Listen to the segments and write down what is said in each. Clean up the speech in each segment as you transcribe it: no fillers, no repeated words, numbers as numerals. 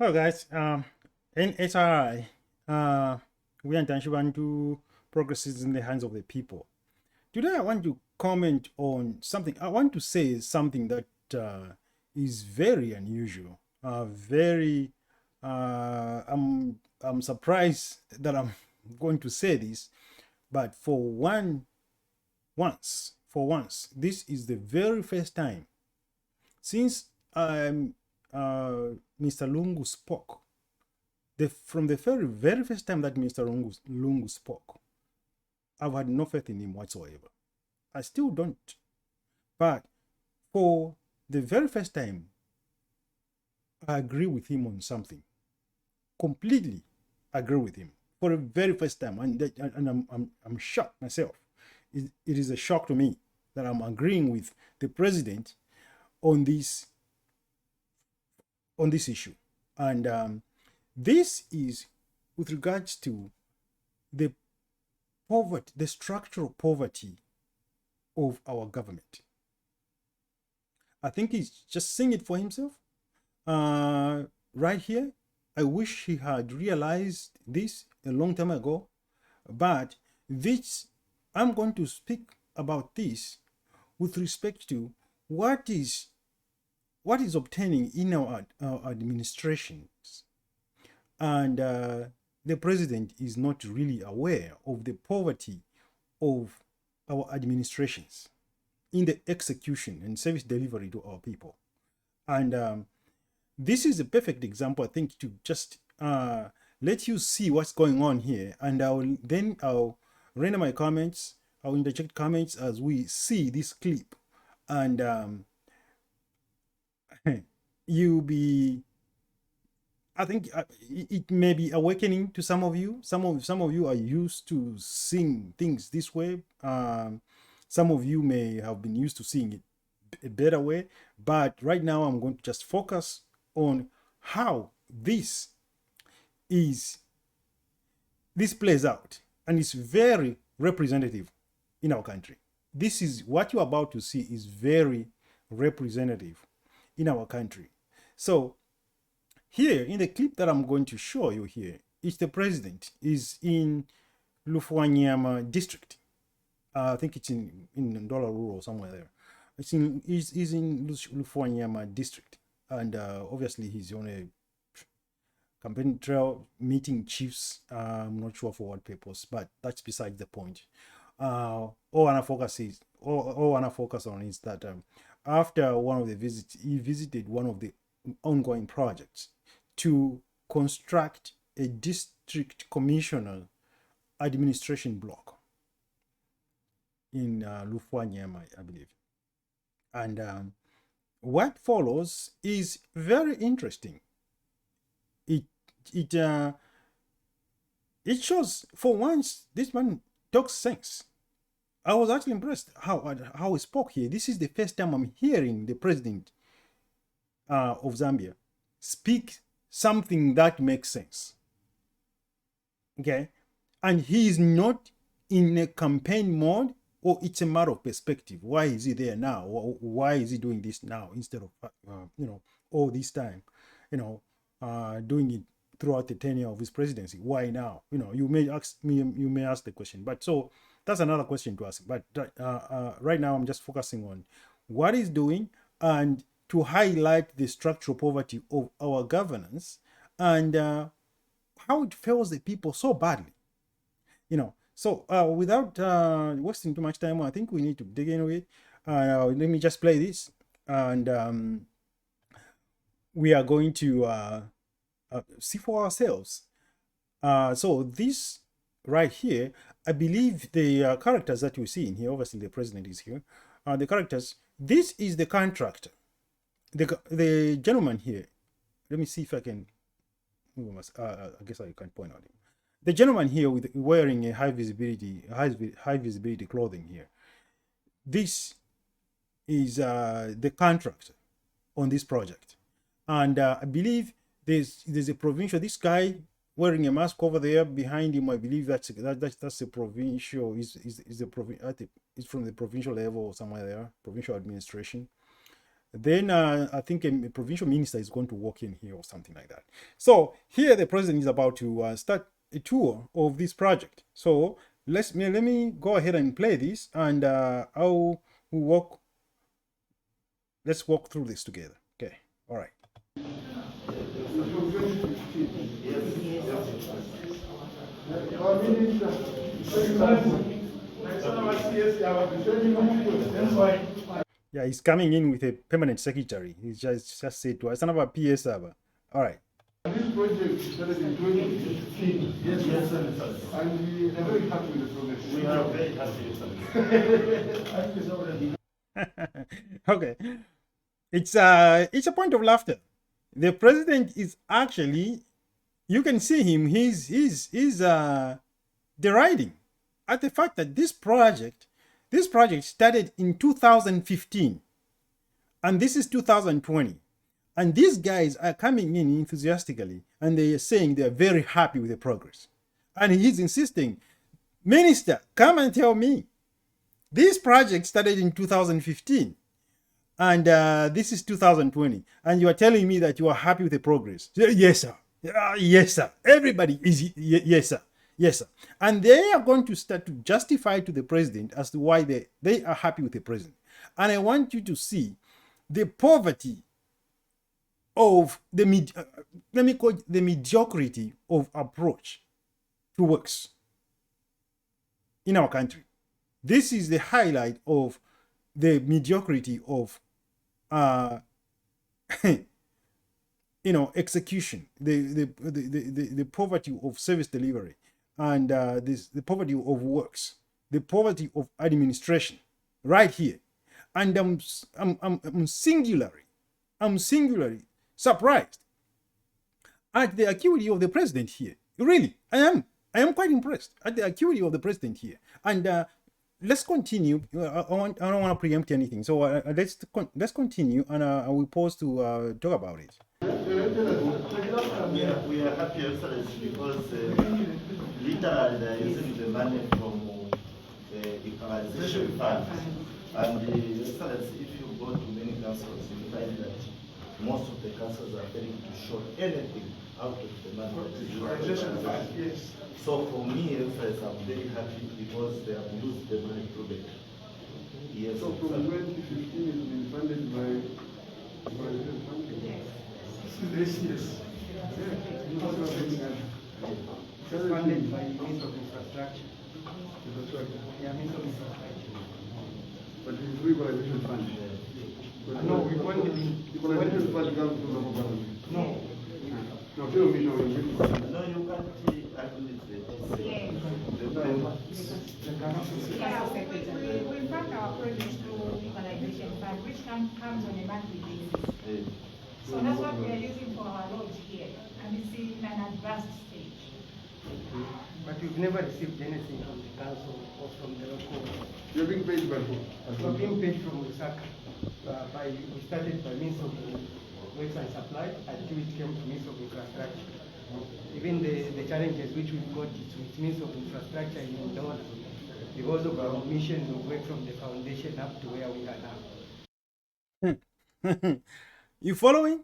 Hello guys, in HRI, we are intentional to progress is in the hands of the people. Today I want to comment on something. I want to say something that is very unusual. Very, I'm surprised that I'm going to say this, but for once, this is the very first time since Mr. Lungu spoke. From the very first time that Mr. Lungu spoke, I've had no faith in him whatsoever. I still don't. But for the very first time, I agree with him on something. Completely agree with him for the very first time, and I'm shocked myself. It is a shock to me that I'm agreeing with the president on this issue, and this is with regards to the poverty, the structural poverty of our government. I think he's just seeing it for himself. Right here, I wish he had realized this a long time ago, but this I'm going to speak about this with respect to what is obtaining in our administrations, and the president is not really aware of the poverty of our administrations in the execution and service delivery to our people. And this is a perfect example, I think, to just let you see what's going on here. And I'll render my comments, I'll interject comments as we see this clip. And you'll be, I think it may be awakening to some of you. Some of you are used to seeing things this way. Some of you may have been used to seeing it a better way. But right now, I'm going to just focus on how this plays out, and it's very representative in our country. This is what you're about to see is very representative in our country. So here in the clip that I'm going to show you here, it's the president is in Lufuanyama district. I think it's in Ndola Rural somewhere there. He's in Lufuanyama district, and obviously he's on a campaign trail meeting chiefs. I'm not sure for what purpose, but that's beside the point. All I want to focus on is that after one of the visits, he visited one of the ongoing projects to construct a district commissioner administration block in Lufuanyama, I believe. And what follows is very interesting. It shows, for once, this man talks sense. I was actually impressed how he spoke here. This is the first time I'm hearing the president of Zambia speak something that makes sense. Okay, and he is not in a campaign mode, or it's a matter of perspective. Why is he there now? Why is he doing this now instead of all this time, doing it throughout the tenure of his presidency? Why now? You may ask the question, but so that's another question to ask. But right now, I'm just focusing on what he's doing and to highlight the structural poverty of our governance and how it fails the people so badly. So without wasting too much time, I think we need to dig into it. Let me just play this, and we are going to see for ourselves. So this right here, I believe the characters that you see in here, obviously the president is here, the characters, this is the contractor. The gentleman here, let me see if I can, I guess I can point out him. The gentleman here with wearing a high visibility clothing here, this is the contractor on this project. And I believe there's a provincial, this guy wearing a mask over there behind him, I believe that's a provincial, is from the provincial level or somewhere there, provincial administration. Then I think a provincial minister is going to walk in here or something like that. So here the president is about to start a tour of this project. So let me go ahead and play this, and let's walk through this together. Okay, all right. Yeah, he's coming in with a permanent secretary. He's just said to us, "Son of a PS server." All right. This project started in 2015. Yes, yes, sir. And we are very happy with the progress. We are very happy, sir. Okay. It's a point of laughter. The president is actually, you can see him, he's deriding at the fact that this project started in 2015 and this is 2020. And these guys are coming in enthusiastically and they are saying they are very happy with the progress. And he's insisting, Minister, come and tell me. This project started in 2015 and this is 2020. And you are telling me that you are happy with the progress. Yes, sir. Yes, sir. Everybody is, yes, sir. Yes, sir. And they are going to start to justify to the president as to why they are happy with the president. And I want you to see the poverty of let me call it the mediocrity of approach to works in our country. This is the highlight of the mediocrity of execution, the poverty of service delivery, and the poverty of works, the poverty of administration, right here. And I'm singularly surprised at the acuity of the president here. Really, I am quite impressed at the acuity of the president here. And let's continue. I don't want to preempt anything, so let's continue, and I will pause to talk about it. We are happy, Excellency, because literally they are using the money from the equalization fund. And Excellency, if you go to many councils, you find that most of the councils are failing to show anything out of the money. Yes. So for me, Excellency, I'm very happy because they have used the money prudently. Yes. So from 2015 it's been funded by president funding. Yes. Yes. It's funded by means of infrastructure. Yeah, means of infrastructure. But it's equalization fund. No, we want the equalization fund comes from the government. No. No, tell me no. No, you can't administrate we fund our projects through equalization fund, which comes on a monthly basis. So that's what we are using for our roads here, and it's in an advanced stage. But we've never received anything from the council or from the local. You're being paid by who? We're being paid from Lusaka. We started by means of works and supply until it came to means of infrastructure. Even the challenges which we've got is with means of infrastructure in dollars because of our missions of work from the foundation up to where we are now. You following?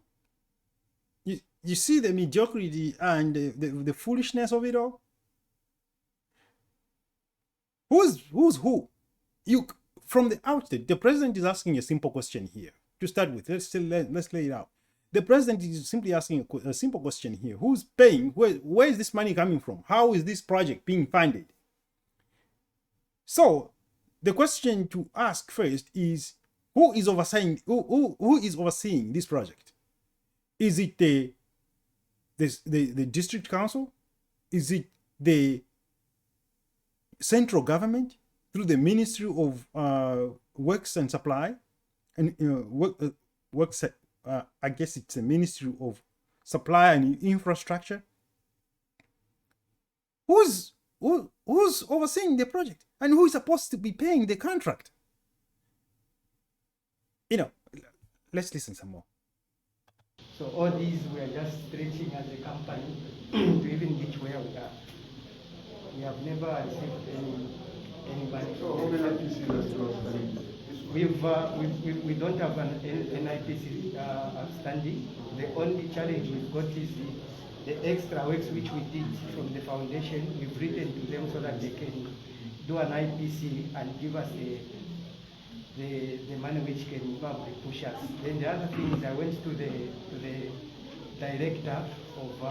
You see the mediocrity and the foolishness of it all? Who's who? From the outset, the president is asking a simple question here. To start with, let's lay it out. The president is simply asking a simple question here. Who's paying? Where is this money coming from? How is this project being funded? So the question to ask first is, who is overseeing this project? Is it the district council? Is it the central government through the Ministry of Works and Supply and works? I guess it's the Ministry of Supply and Infrastructure. Who's overseeing the project, and who is supposed to be paying the contract? Let's listen some more. So all these we are just stretching as a company to even reach where we are. We have never received any money. So how many RTCs does it We don't have an NIPC outstanding. The only challenge we've got is the extra works which we did from the foundation. We've written to them so that they can do an IPC and give us the money which can probably push us. Then the other thing is I went to the director of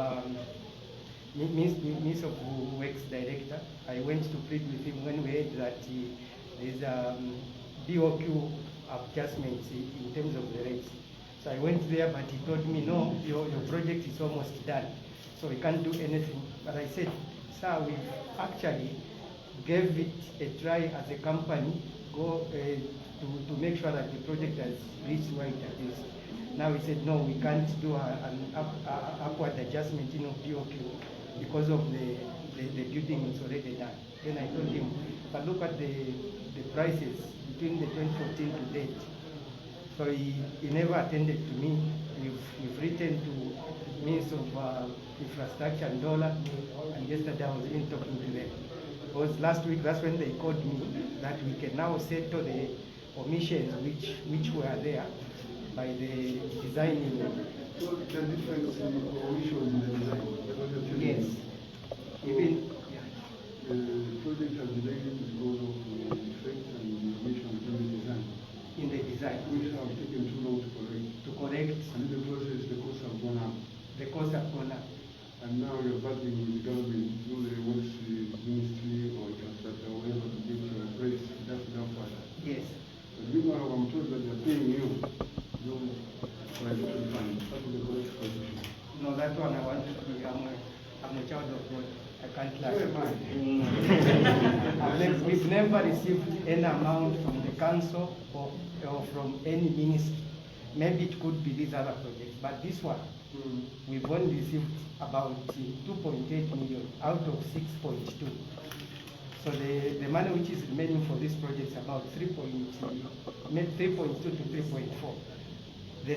Minister of Works director. I went to plead with him when we heard that there's BOQ adjustments in terms of the rates. So I went there, but he told me, no, your project is almost done, so we can't do anything. But I said, sir, we actually gave it a try as a company, to make sure that the project has reached where it is. Now he said, no, we can't do an upward adjustment in BOQ because of the building is already done. Then I told him, but look at the prices between the 2014 to date. So he never attended to me. We've written to Minister of Infrastructure and Dollar, and yesterday I was in talking to them. Because last week, that's when they called me that we can now settle the omissions which were there by the designing. So the difference in omissions in the design? Yes. Even the project has delayed because of the defects and the omissions in the design. In the design. Which have taken too long to correct. And in the process, the costs have gone up. The costs have gone up. And now you're battling with the government through the Works Ministry or infrastructure or whatever to get your price down further. Yes. But meanwhile, I'm told that they're paying you no private fund. That is the correct position. No, that one I want to be. I'm a child of God. I can't lie. We've never received any amount from the council or from any ministry. Maybe it could be these other projects, but this one, we've only received about 2.8 million out of 6.2. So the money which is remaining for this project is about 3.2 to 3.4. The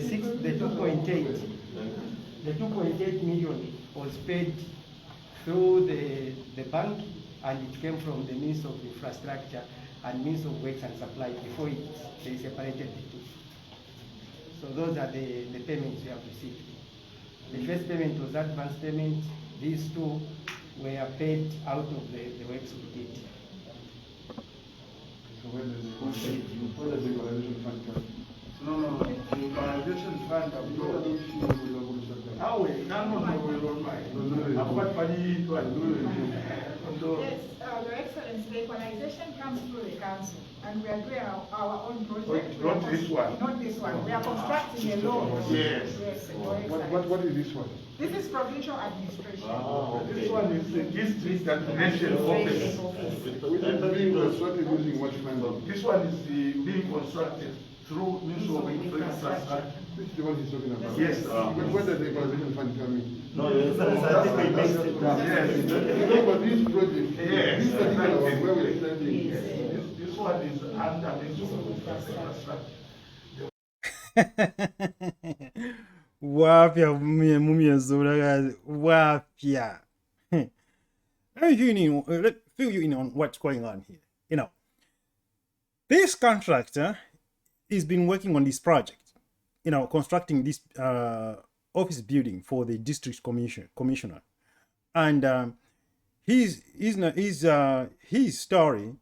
2.8 million was paid through the bank, and it came from the Minister of Infrastructure and Minister of Works and Supply before they separated the two. So those are the payments we have received. The first payment was advance payment. These two were paid out of the works we did. So where does the equalization fund come? No. The equalization fund of Yes, Your Excellency, the equalization comes through the council, and we are doing our own project. Not this one. Not this one. We are constructing a law. Yes. Yes, Your Excellency. What is this one? This is provincial administration. This one is the district administration office. Which is being constructed using what fund? This one is being constructed through Ministry of Infrastructure. This is the one he's talking about. Yes. But where does the equalization fund come in? No, Your Excellency, I think we mixed it up. Yes. No, but this project, Yes. this particular one, where we're standing. This one is under Ministry of Infrastructure. Wapya mumiyazura guys. Wapya. Let me fill you in on what's going on here. You know, this contractor has been working on this project, you know, constructing this office building for the district commissioner, and his story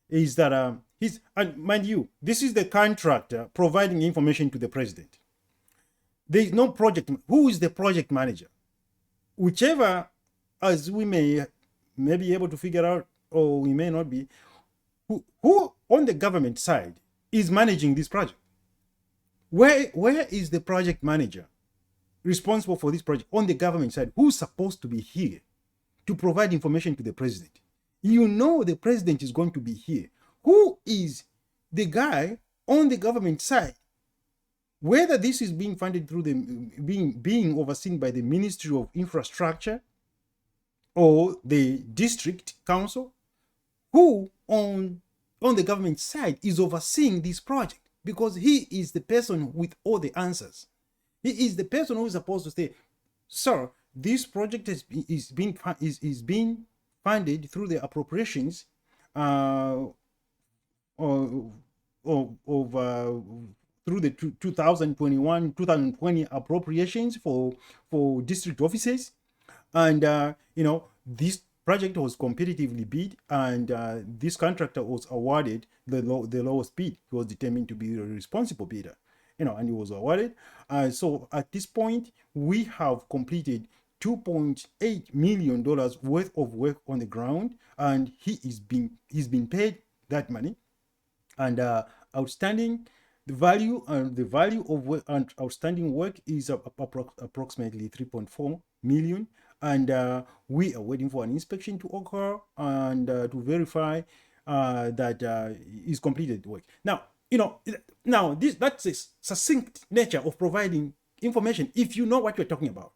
is that and mind you, this is the contractor providing information to the president. There is no project. Who is the project manager? Whichever, as we may be able to figure out, or we may not be, who on the government side is managing this project? Where is the project manager responsible for this project on the government side? Who's supposed to be here to provide information to the president? You know the president is going to be here. Who is the guy on the government side? Whether this is being funded through the being overseen by the Ministry of Infrastructure or the district council, who on the government side is overseeing this project, because he is the person with all the answers. He is the person who is supposed to say, sir, this project is being funded through the appropriations through the 2021-2020 appropriations for district offices, and this project was competitively bid, and this contractor was awarded the lowest bid. He was determined to be the responsible bidder, and he was awarded. So at this point, we have completed $2.8 million worth of work on the ground, and he's been paid that money. And outstanding the value of work and outstanding work is approximately 3.4 million, and we are waiting for an inspection to occur and to verify that is completed work. Now, that's a succinct nature of providing information if you know what you're talking about.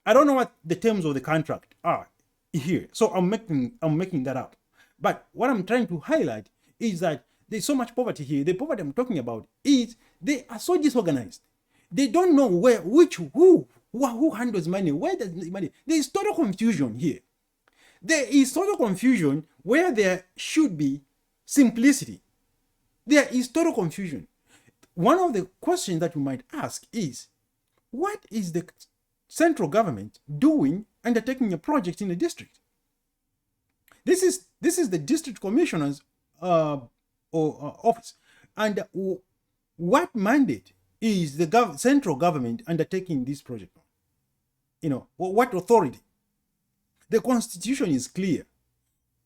I don't know what the terms of the contract are here, so I'm making that up. But what I'm trying to highlight is that there's so much poverty here. The poverty I'm talking about is they are so disorganized. They don't know who handles money, where does the money. There is total confusion here. There is total confusion where there should be simplicity. There is total confusion. One of the questions that you might ask is, what is the central government doing undertaking a project in the district? This is the district commissioner's office, and what mandate is the central government undertaking this project on? What authority? The constitution is clear.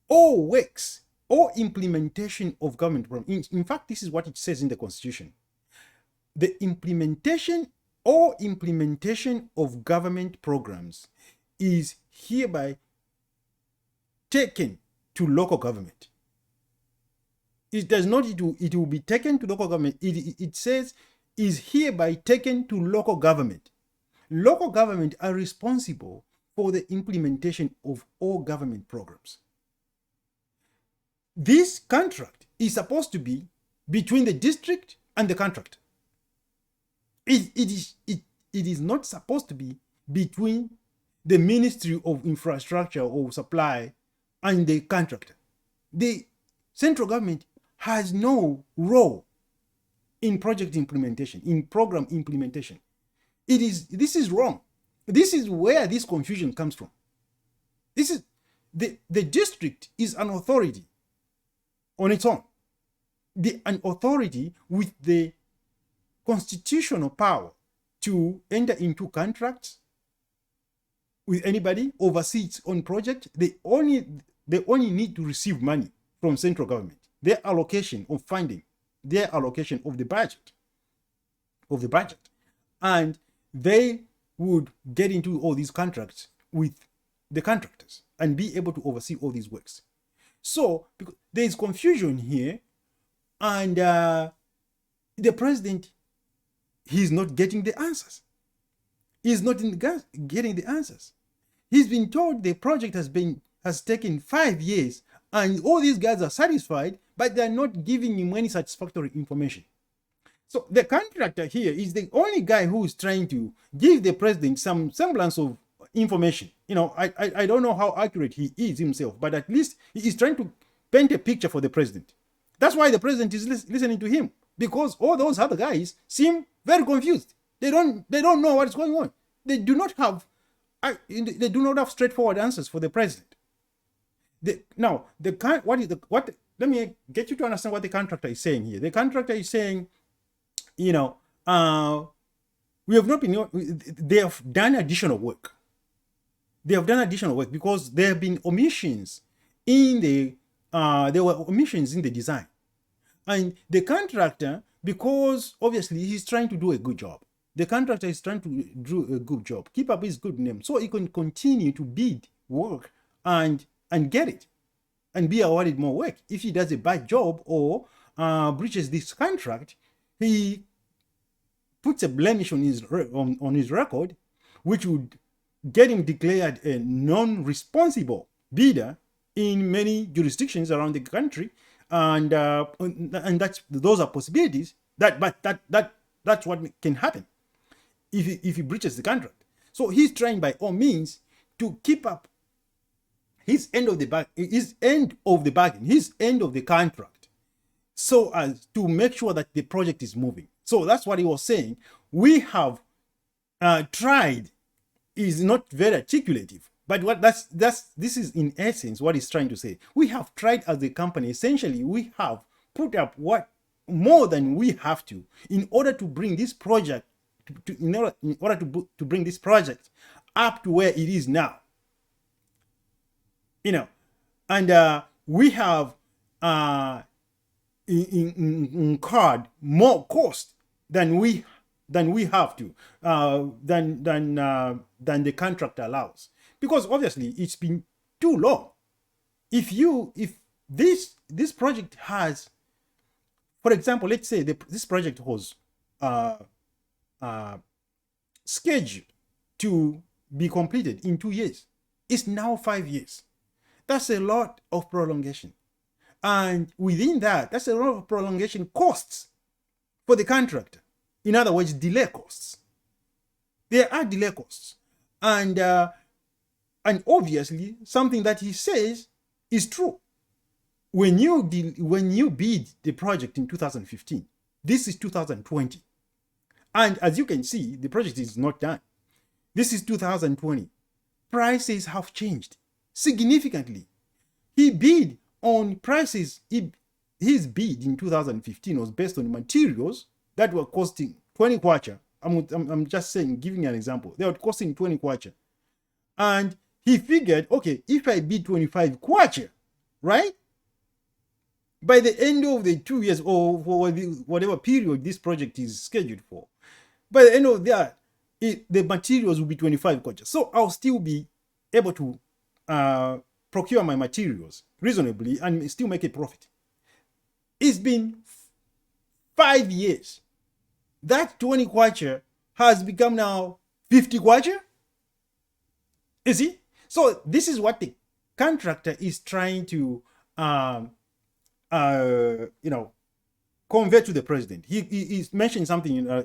All works or implementation of government programs. In fact, this is what it says in the constitution. The implementation of government programs is hereby taken to local government. It does not, it will be taken to local government. It says is hereby taken to local government. Local government are responsible for the implementation of all government programs. This contract is supposed to be between the district and the contractor. It is not supposed to be between the Ministry of Infrastructure or Supply and the contractor. The central government has no role in project implementation, in program implementation. This is wrong. This is where this confusion comes from. This is the district is an authority on its own. An authority with the constitutional power to enter into contracts with anybody, oversee its own project. They only need to receive money from central government. Their allocation of funding, their allocation of the budget, and they would get into all these contracts with the contractors and be able to oversee all these works. So because there is confusion here, and the president, he's not getting the answers. He's not getting the answers. He's been told the project has taken 5 years, and all these guys are satisfied, but they're not giving him any satisfactory information. So the contractor here is the only guy who is trying to give the president some semblance of information. I don't know how accurate he is himself, but at least he is trying to paint a picture for the president. That's why the president is listening to him, because all those other guys seem very confused. They don't know what's going on. They do not have straightforward answers for the president. Let me get you to understand what the contractor is saying here. The contractor is saying, we have not been, they have done additional work. They have done additional work because there have been omissions there were omissions in the design. And the contractor, because obviously he's trying to do a good job. The contractor is trying to do a good job, keep up his good name, so he can continue to bid work and get it and be awarded more work. If he does a bad job or breaches this contract, he puts a blemish on his record, which would get him declared a non-responsible bidder in many jurisdictions around the country, and those are possibilities. That's what can happen if he breaches the contract. So he's trying by all means to keep up his end of the bargain, his end of the contract, so as to make sure that the project is moving. So that's what he was saying. We have tried, is not very articulative, but what this is in essence what he's trying to say. We have tried as a company. Essentially, we have put up what more than we have to in order to bring this project in order to bring this project up to where it is now. You know, and we have incurred more cost than we have to than the contract allows, because obviously it's been too long. If this project has, for example, let's say this project was scheduled to be completed in 2 years, it's now 5 years. That's a lot of prolongation, and within that, that's a lot of prolongation costs for the contractor. In other words, delay costs. There are delay costs, and obviously something that he says is true. When you bid the project in 2015, this is 2020, and as you can see, the project is not done. This is 2020. Prices have changed significantly. He bid on prices. His bid in 2015 was based on materials that were costing 20 kwacha. I'm just saying, giving an example. They were costing 20 kwacha. And he figured, okay, if I bid 25 kwacha, right? By the end of the 2 years or for whatever period this project is scheduled for, by the end of that, the materials will be 25 kwacha. So I'll still be able to procure my materials reasonably and still make a profit. It's been 5 years. That 20 kwacha has become now 50 kwacha. You see? So this is what the contractor is trying to, convey to the president. He mentioned something.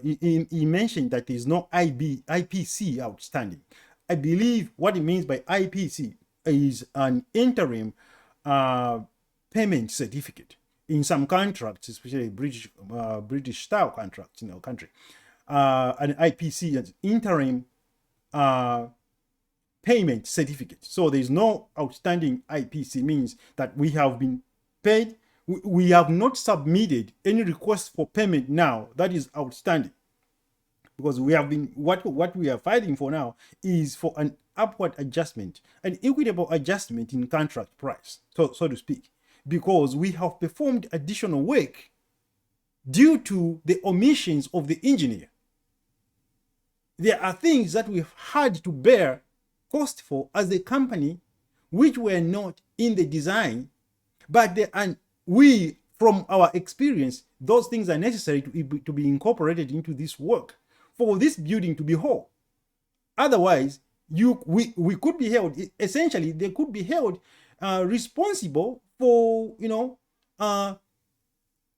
He mentioned that there is no IPC outstanding. I believe what it means by IPC is an interim payment certificate. In some contracts, especially British style contracts in our country, an IPC is interim payment certificate. So there is no outstanding IPC, means that we have been paid. We have not submitted any request for payment now that is outstanding, because we have been what we are fighting for now is for an upward adjustment, an equitable adjustment in contract price, so to speak, because we have performed additional work due to the omissions of the engineer. There are things that we've had to bear cost for as a company which were not in the design, but we, from our experience, those things are necessary to be incorporated into this work for this building to be whole. Otherwise, we could be held, essentially, they could be held responsible for,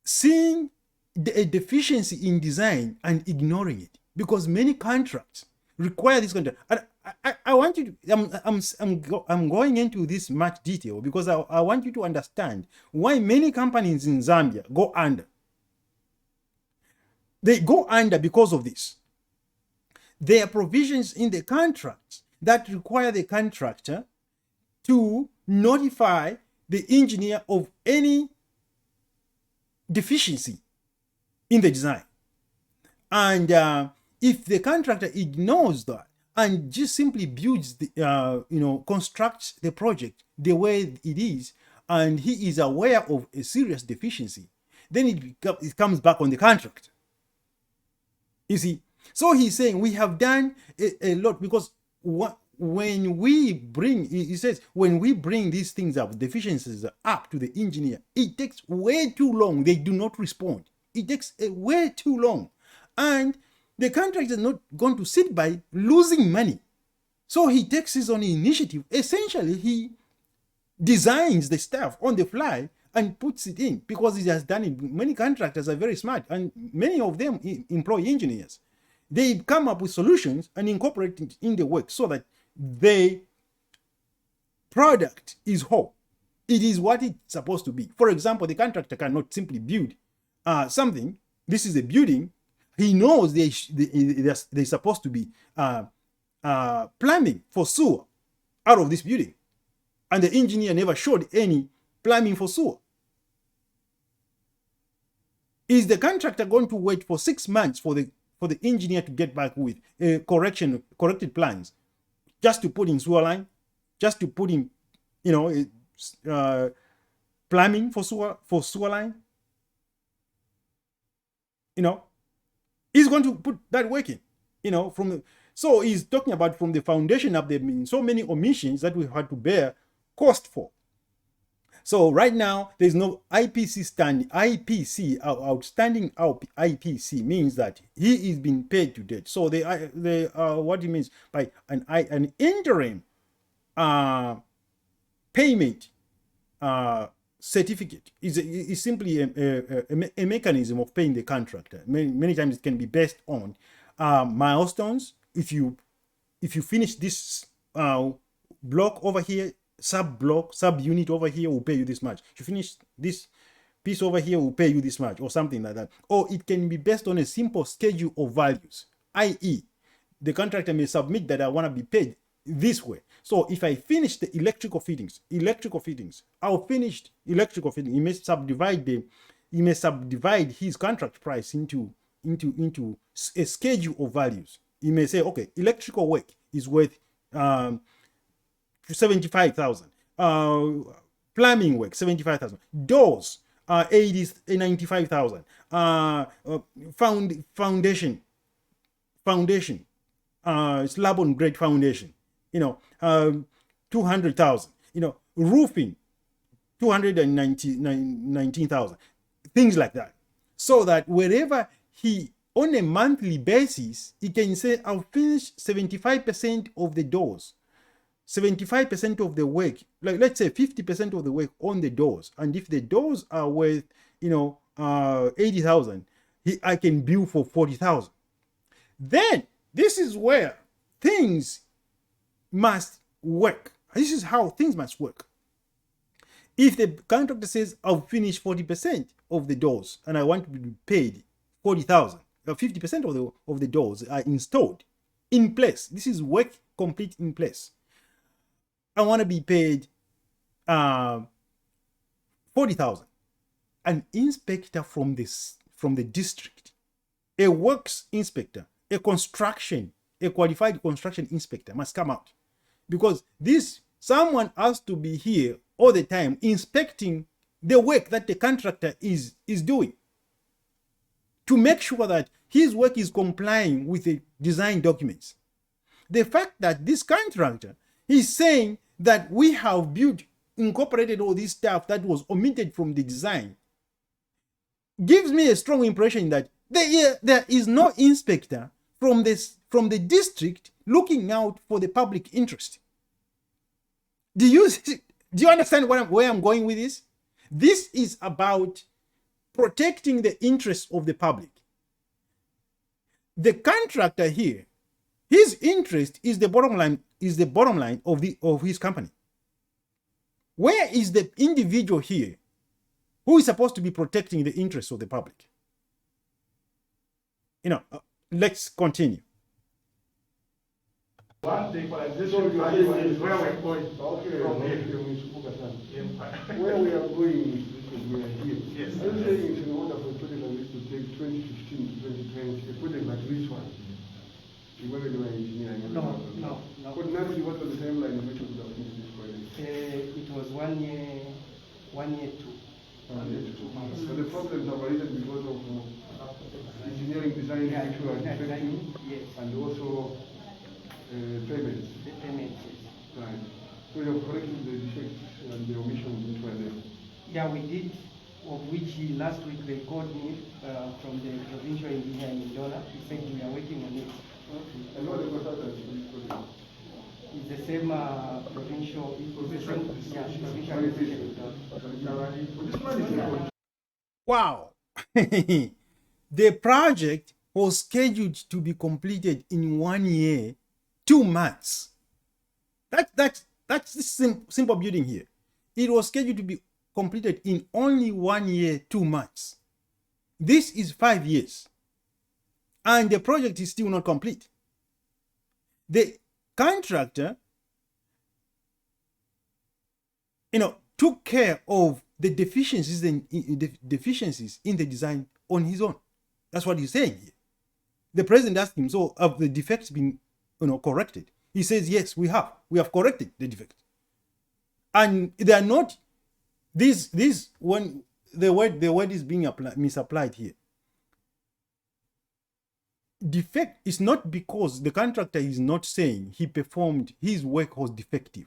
seeing a deficiency in design and ignoring it, because many contracts require this contract. I want you to, I'm going into this much detail because I want you to understand why many companies in Zambia go under. They go under because of this. There are provisions in the contracts that require the contractor to notify the engineer of any deficiency in the design. And if the contractor ignores that and just simply builds constructs the project the way it is, and he is aware of a serious deficiency, then it comes back on the contract. You see? So he's saying we have done a lot, because when we bring, he says, when we bring these things up, deficiencies up to the engineer, it takes way too long. They do not respond. It takes way too long. And the contractor is not going to sit by losing money. So he takes his own initiative. Essentially, he designs the stuff on the fly and puts it in, because he has done it. Many contractors are very smart, and many of them employ engineers. They come up with solutions and incorporate it in the work so that the product is whole. It is what it's supposed to be. For example, the contractor cannot simply build something. This is a building. He knows there's supposed to be plumbing for sewer out of this building. And the engineer never showed any plumbing for sewer. Is the contractor going to wait for 6 months for the engineer to get back with corrected plans just to put in sewer line, just to put in, plumbing for sewer line? He's going to put that work in, so he's talking about from the foundation up there, so many omissions that we had to bear cost for. So right now, there's no IPC outstanding IPC means that he is being paid to date. So what it means by an interim payment certificate is simply a mechanism of paying the contractor. Many times it can be based on milestones. If you finish this block over here, sub-unit over here, will pay you this much. If you finish this piece over here, will pay you this much, or something like that. Or it can be based on a simple schedule of values, i.e., the contractor may submit that I want to be paid this way. So if I finish the electrical fittings, I'll finish electrical fittings. He may subdivide his contract price into a schedule of values. He may say, okay, electrical work is worth 75,000. Plumbing work 75,000. Doors 95,000. Foundation slab on grade foundation, 200,000. Roofing 219,000. Things like that, so that wherever he on a monthly basis, he can say, I'll finish 75% of the doors, 75% of the work, like let's say 50% of the work on the doors. And if the doors are worth, 80,000, I can bill for 40,000. Then this is where things must work. This is how things must work. If the contractor says, I'll finish 40% of the doors and I want to be paid 40,000, 50% of the doors are installed in place. This is work complete in place. I want to be paid 40,000. An inspector from the district, a works inspector, a qualified construction inspector must come out, because someone has to be here all the time inspecting the work that the contractor is doing, to make sure that his work is complying with the design documents. The fact that this contractor is saying that we have incorporated all this stuff that was omitted from the design gives me a strong impression that there is no inspector from the district looking out for the public interest. Do you understand where I'm going with this? This is about protecting the interests of the public. The contractor here, his interest is the bottom line of his company. Where is the individual here who is supposed to be protecting the interests of the public? Let's continue. One equalization So you are is where we're going. Okay, From here. Where we are going is because we are here. Yes. I'm saying it's in order for a project like this to take 2015 to 2020, a project like this one. You want to do an engineering? No. But naturally, what was the timeline in which we would have finished this project? It was 1 year, 2. 2 months. So the problems have arisen because of engineering design, Yeah, which were defective, yes. and also payments. The payments, yes. Right. So you have corrected the defects and the omissions which were there. Yeah, we did, of which last week they called me from the provincial engineer in Mindola. He said we are working on it. Okay. And what the consultants for this project? It's the same provincial, provincial This Wow. The project was scheduled to be completed in 1 year, 2 months. That's the simple building here. it was scheduled to be completed in only 1 year, 2 months. This is 5 years. And the project is still not complete. The contractor, took care of the deficiencies in the design on his own. That's what he's saying here. The president asked him, so have the defects been corrected? He says, yes, we have. We have corrected the defects. And they are not, when the word is being misapplied here. Defect is not because the contractor is not saying he performed, his work was defective.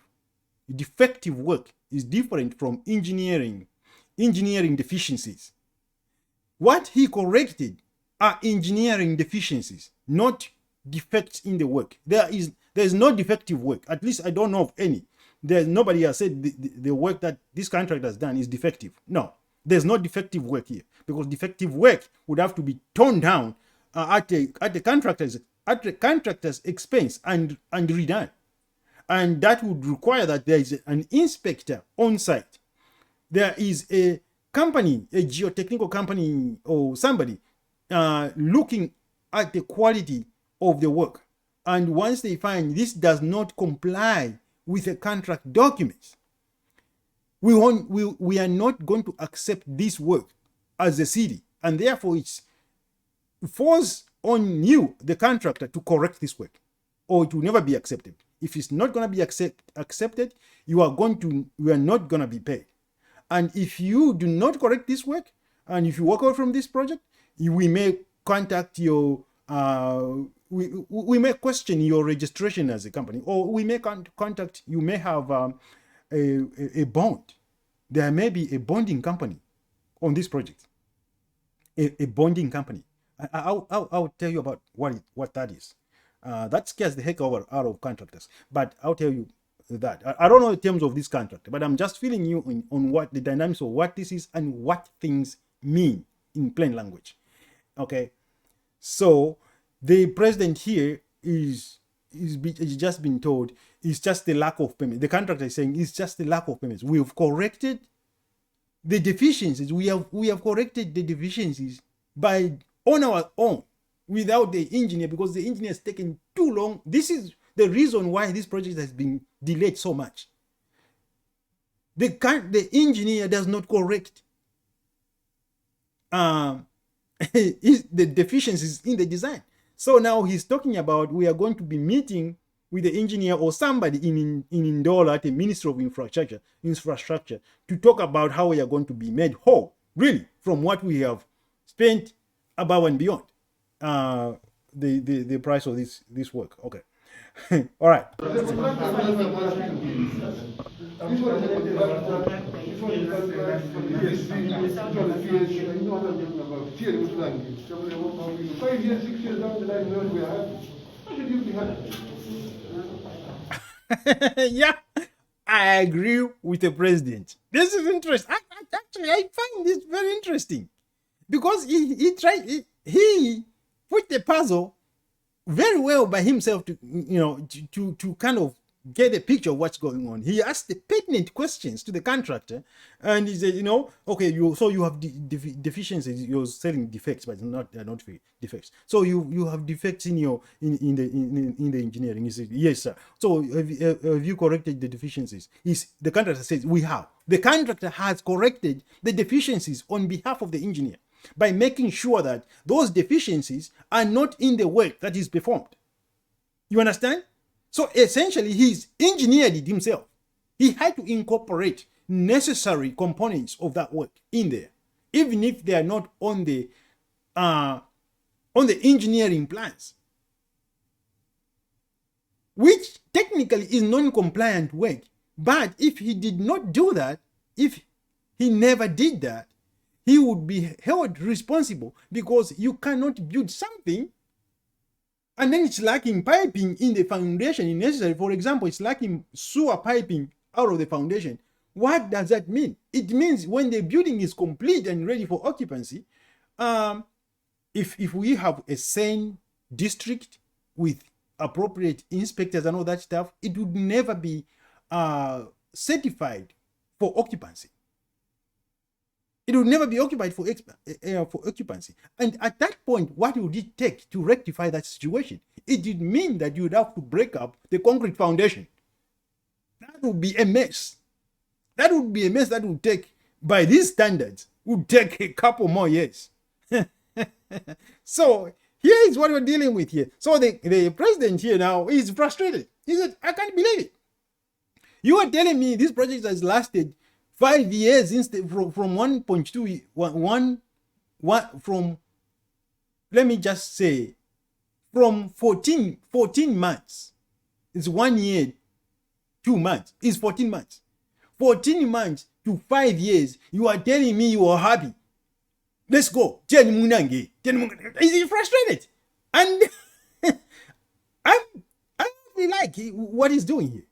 Defective work is different from engineering deficiencies. What he corrected are engineering deficiencies, not defects in the work. There is no defective work. At least I don't know of any. Nobody has said the work that this contractor has done is defective. No, there's no defective work here, because defective work would have to be torn down at the contractor's expense and redone. And that would require that there is an inspector on site. There is a company, a geotechnical company or somebody looking at the quality of the work. And once they find this does not comply with the contract documents, we are not going to accept this work as a city. And therefore it falls on you, the contractor, to correct this work, or it will never be accepted. If it's not going to be accepted, you are not going to be paid. And if you do not correct this work, and if you walk away from this project, we may contact your, we may question your registration as a company, or we may contact, you may have a bond. There may be a bonding company on this project, a bonding company. I'll tell you about what that is. That scares the heck out of contractors, but I'll tell you that. I don't know the terms of this contract, but I'm just filling you in on what the dynamics of what this is and what things mean in plain language. Okay, so the president here is just been told it's just the lack of payment. The contractor is saying it's just the lack of payments. We have corrected the deficiencies. We have corrected the deficiencies on our own, without the engineer, because the engineer has taken too long. This is the reason why this project has been delayed so much. The engineer does not correct the deficiencies in the design. So now he's talking about we are going to be meeting with the engineer or somebody in Ndola at the Ministry of Infrastructure to talk about how we are going to be made whole, really, from what we have spent above and beyond the price of this work. Okay. All right. Yeah, I agree with the president. This is interesting. Actually, I find this very interesting, because he put the puzzle very well by himself to kind of get a picture of what's going on. He asked the pertinent questions to the contractor, and he said, okay, you have deficiencies. You're selling defects, but they're not defects. So you have defects in the engineering. He said, yes, sir. So have you corrected the deficiencies? The contractor says, we have. The contractor has corrected the deficiencies on behalf of the engineer by making sure that those deficiencies are not in the work that is performed. You understand? So essentially, he's engineered it himself. He had to incorporate necessary components of that work in there, even if they are not on the engineering plans, which technically is non-compliant work. But if he did not do that, if he never did that, he would be held responsible, because you cannot build something and then it's lacking piping in the foundation necessary. For example, it's lacking sewer piping out of the foundation. What does that mean? It means when the building is complete and ready for occupancy, if we have a sane district with appropriate inspectors and all that stuff, it would never be certified for occupancy. It would never be occupied for occupancy. And at that point, what would it take to rectify that situation? It would mean that you would have to break up the concrete foundation. That would be a mess. That would be a mess that would take, by these standards, would take a couple more years. So here is what we're dealing with here. So the president here now is frustrated. He said, I can't believe it. You are telling me this project has lasted 5 years instead from 1.2 from, let me just say, from 14 months. It's 1 year, 2 months. It's 14 months. 14 months to 5 years. You are telling me you are happy. Let's go. Is he frustrated? And I really like what he's doing here.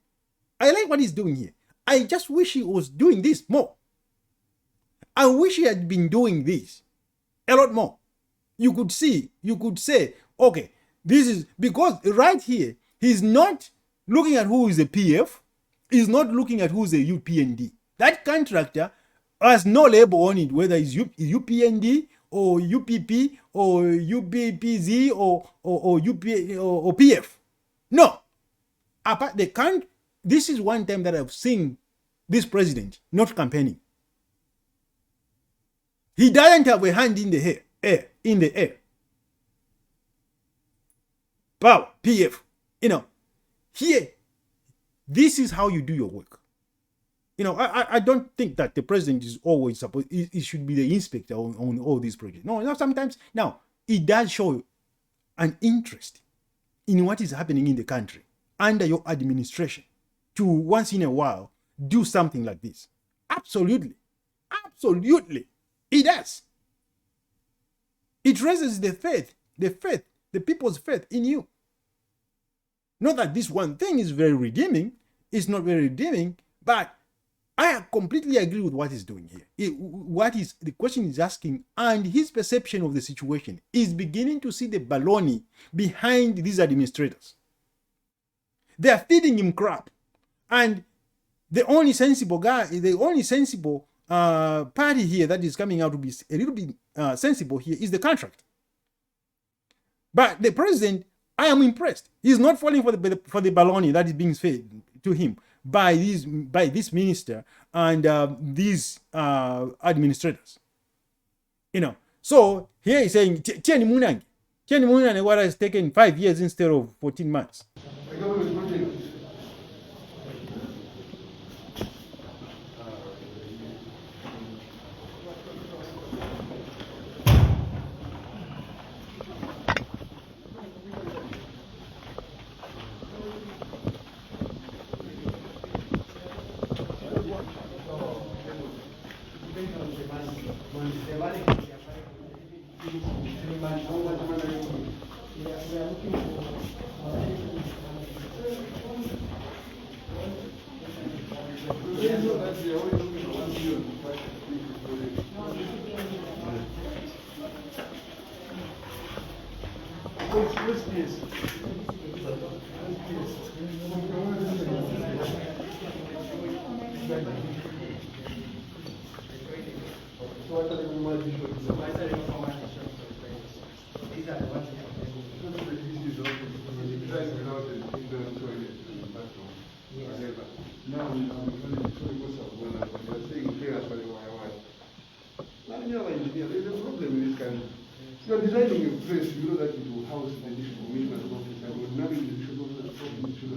I like what he's doing here. I just wish he was doing this more. I wish he had been doing this a lot more. You could say, okay, this is because right here, he's not looking at who is a PF, he's not looking at who's a UPND. That contractor has no label on it, whether it's UPND or UPP or UPPZ or PF. No. Apart, they can't. This is one time that I've seen this president not campaigning. He doesn't have a hand in the air. Power, PF. Here, this is how you do your work. I don't think that the president is always supposed, it should be the inspector on all these projects. No, sometimes, now, it does show an interest in what is happening in the country under your administration to once in a while do something like this. Absolutely. Absolutely. It does. It raises the people's faith in you. Not that this one thing is very redeeming. It's not very redeeming, but I completely agree with what he's doing here. The question is asking, and his perception of the situation is beginning to see the baloney behind these administrators. They are feeding him crap. And the only sensible guy, the only sensible party here that is coming out to be a little bit sensible here is the contract. But the president, I am impressed. He's not falling for the baloney that is being fed to him by this minister and these administrators. So here he's saying, Tieni Munangi, what has taken 5 years instead of 14 months. You are designing a place, you know that it will house the additional commitment office, and ordinarily it should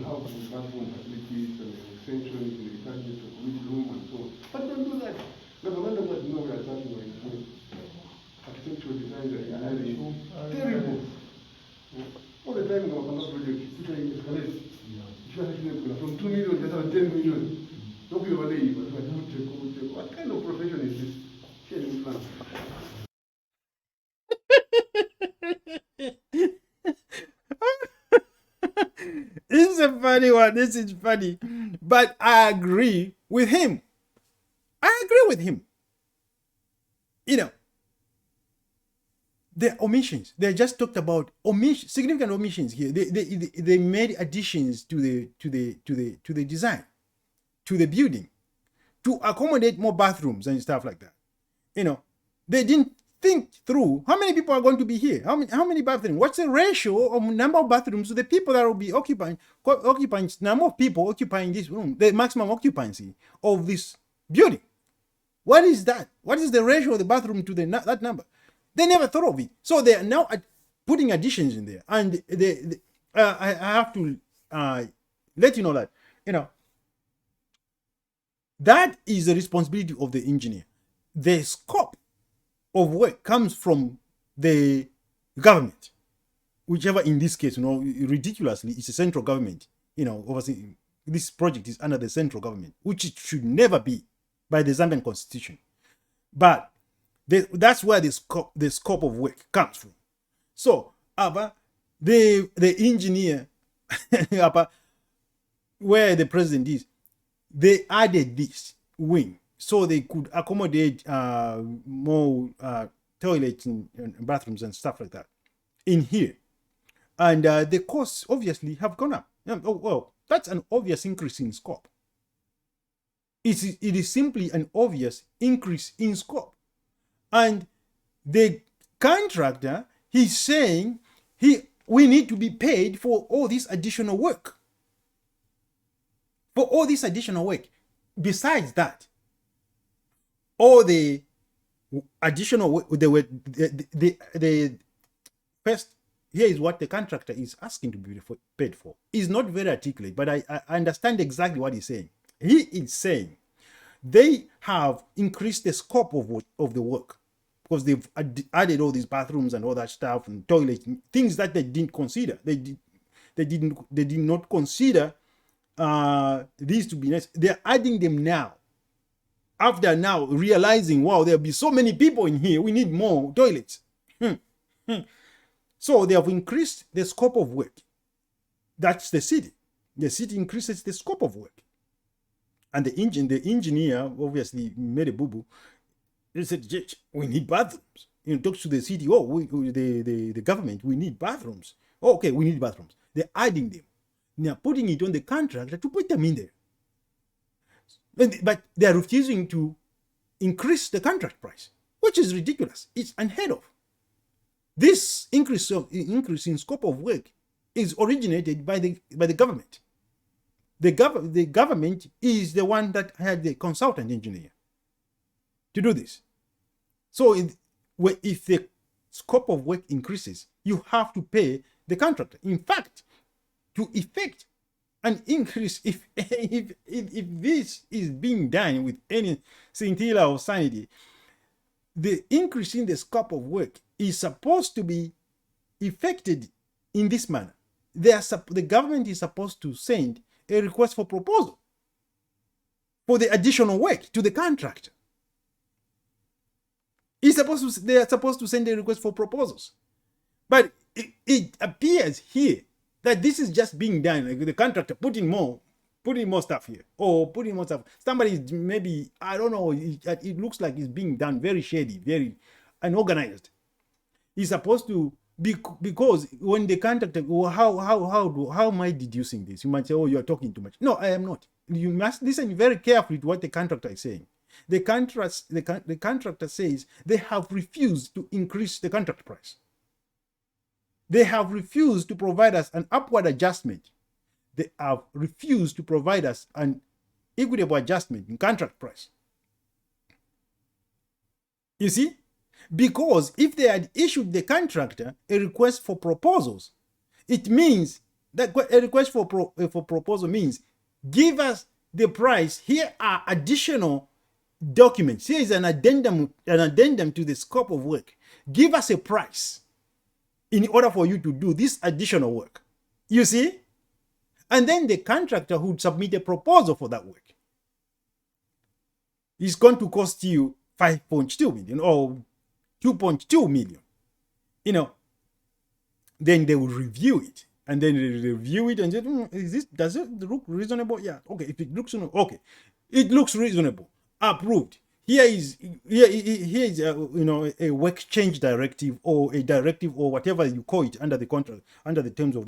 house the bathroom facilities and extensions in the department of community room and so on. But don't do that. No matter what, we are starting with architectural design and engineering. Terrible. All the time in our project, it escalates. From 2 million to 10 million. Don't be overlay, what kind of profession is this? This is a funny one. This is funny. But I agree with him. The omissions. They just talked about significant omissions here. They made additions to the design, to the building, to accommodate more bathrooms and stuff like that. You know, they didn't think through how many people are going to be here, how many bathrooms, what's the ratio of number of bathrooms to the people that will be occupying number of people occupying this room, the maximum occupancy of this building. What is that? What is the ratio of the bathroom to that number? They never thought of it. So they are now putting additions in there. And I have to let you know that, you know, that is the responsibility of the engineer. The scope of work comes from the government, whichever in this case, you know, ridiculously, it's a central government. You know, overseeing this project is under the central government, which it should never be by the Zambian constitution. But that's where the scope of work comes from. So, the engineer, where the president is, they added this wing so they could accommodate more toilets and bathrooms and stuff like that in here. And the costs obviously have gone up. Oh, well, that's an obvious increase in scope. It is simply an obvious increase in scope. And the contractor, he's saying we need to be paid for all this additional work. For all this additional work. Besides that, all the additional work, the first, here is what the contractor is asking to be paid for. He's not very articulate, but I understand exactly what he's saying. He is saying they have increased the scope of the work because they've added all these bathrooms and all that stuff and toilets, things that they didn't consider. They did not consider these to be necessary. They're adding them now. After now realizing, wow, there'll be so many people in here, we need more toilets. So they have increased the scope of work. That's the city. The city increases the scope of work. And the engineer obviously made a boo-boo. He said, we need bathrooms. You know, talks to the city, the government, we need bathrooms. Oh, okay, we need bathrooms. They're adding them. They're putting it on the contractor to put them in there. But they're refusing to increase the contract price, which is ridiculous. It's unheard of. This increase in scope of work is originated by the government. The government is the one that had the consultant engineer to do this. So if the scope of work increases, you have to pay the contractor. In fact, to effect an increase, if this is being done with any scintilla of sanity, the increase in the scope of work is supposed to be effected in this manner. The government is supposed to send a request for proposal for the additional work to the contractor. They are supposed to send a request for proposals. But it appears here that this is just being done, like the contractor putting more stuff here, or putting more stuff. Somebody maybe, I don't know, it looks like it's being done very shady, very unorganized. He's supposed to be, because when the contractor, well, how am I deducing this? You might say, oh, you're talking too much. No, I am not. You must listen very carefully to what the contractor is saying. The contractor says they have refused to increase the contract price. They have refused to provide us an upward adjustment. They have refused to provide us an equitable adjustment in contract price. You see? Because if they had issued the contractor a request for proposals, it means that a request for proposal means give us the price. Here are additional documents. Here is an addendum to the scope of work. Give us a price in order for you to do this additional work. You see? And then the contractor would submit a proposal for that work. It's going to cost you 5.2 million or 2.2 million. You know, then they will review it. And then they review it and say, does it look reasonable? Yeah, okay. If it looks okay, it looks reasonable. Approved. Here is a work change directive or a directive or whatever you call it under the contract, under the terms of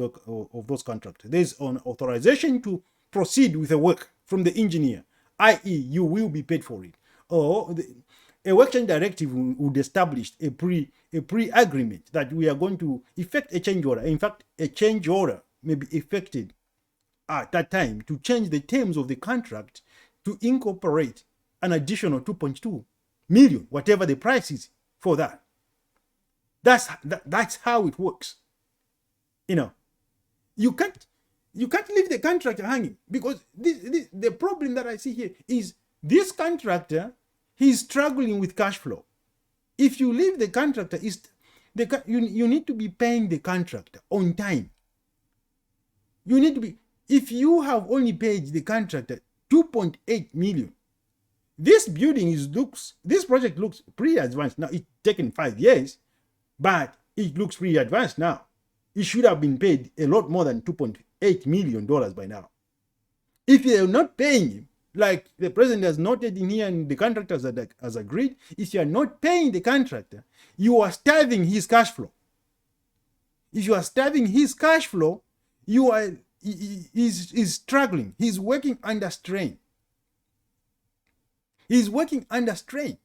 those contracts. There's an authorization to proceed with the work from the engineer, i.e., you will be paid for it. Or a work change directive would establish a pre-agreement that we are going to effect a change order. In fact, a change order may be effected at that time to change the terms of the contract to incorporate an additional 2.2 million, whatever the price is for that. That's how it works. You know, you can't leave the contractor hanging, because the problem that I see here is this contractor, he's struggling with cash flow. If you leave the contractor, you need to be paying the contractor on time. You need to be, if you have only paid the contractor 2.8 million, this project looks pretty advanced now. It's taken 5 years, but it looks pretty advanced now. It should have been paid a lot more than $2.8 million by now. If you're not paying him, like the president has noted in here and the contractors has agreed, if you are not paying the contractor, you are starving his cash flow. If you are starving his cash flow, he's struggling. He's working under strain. He's working under strain,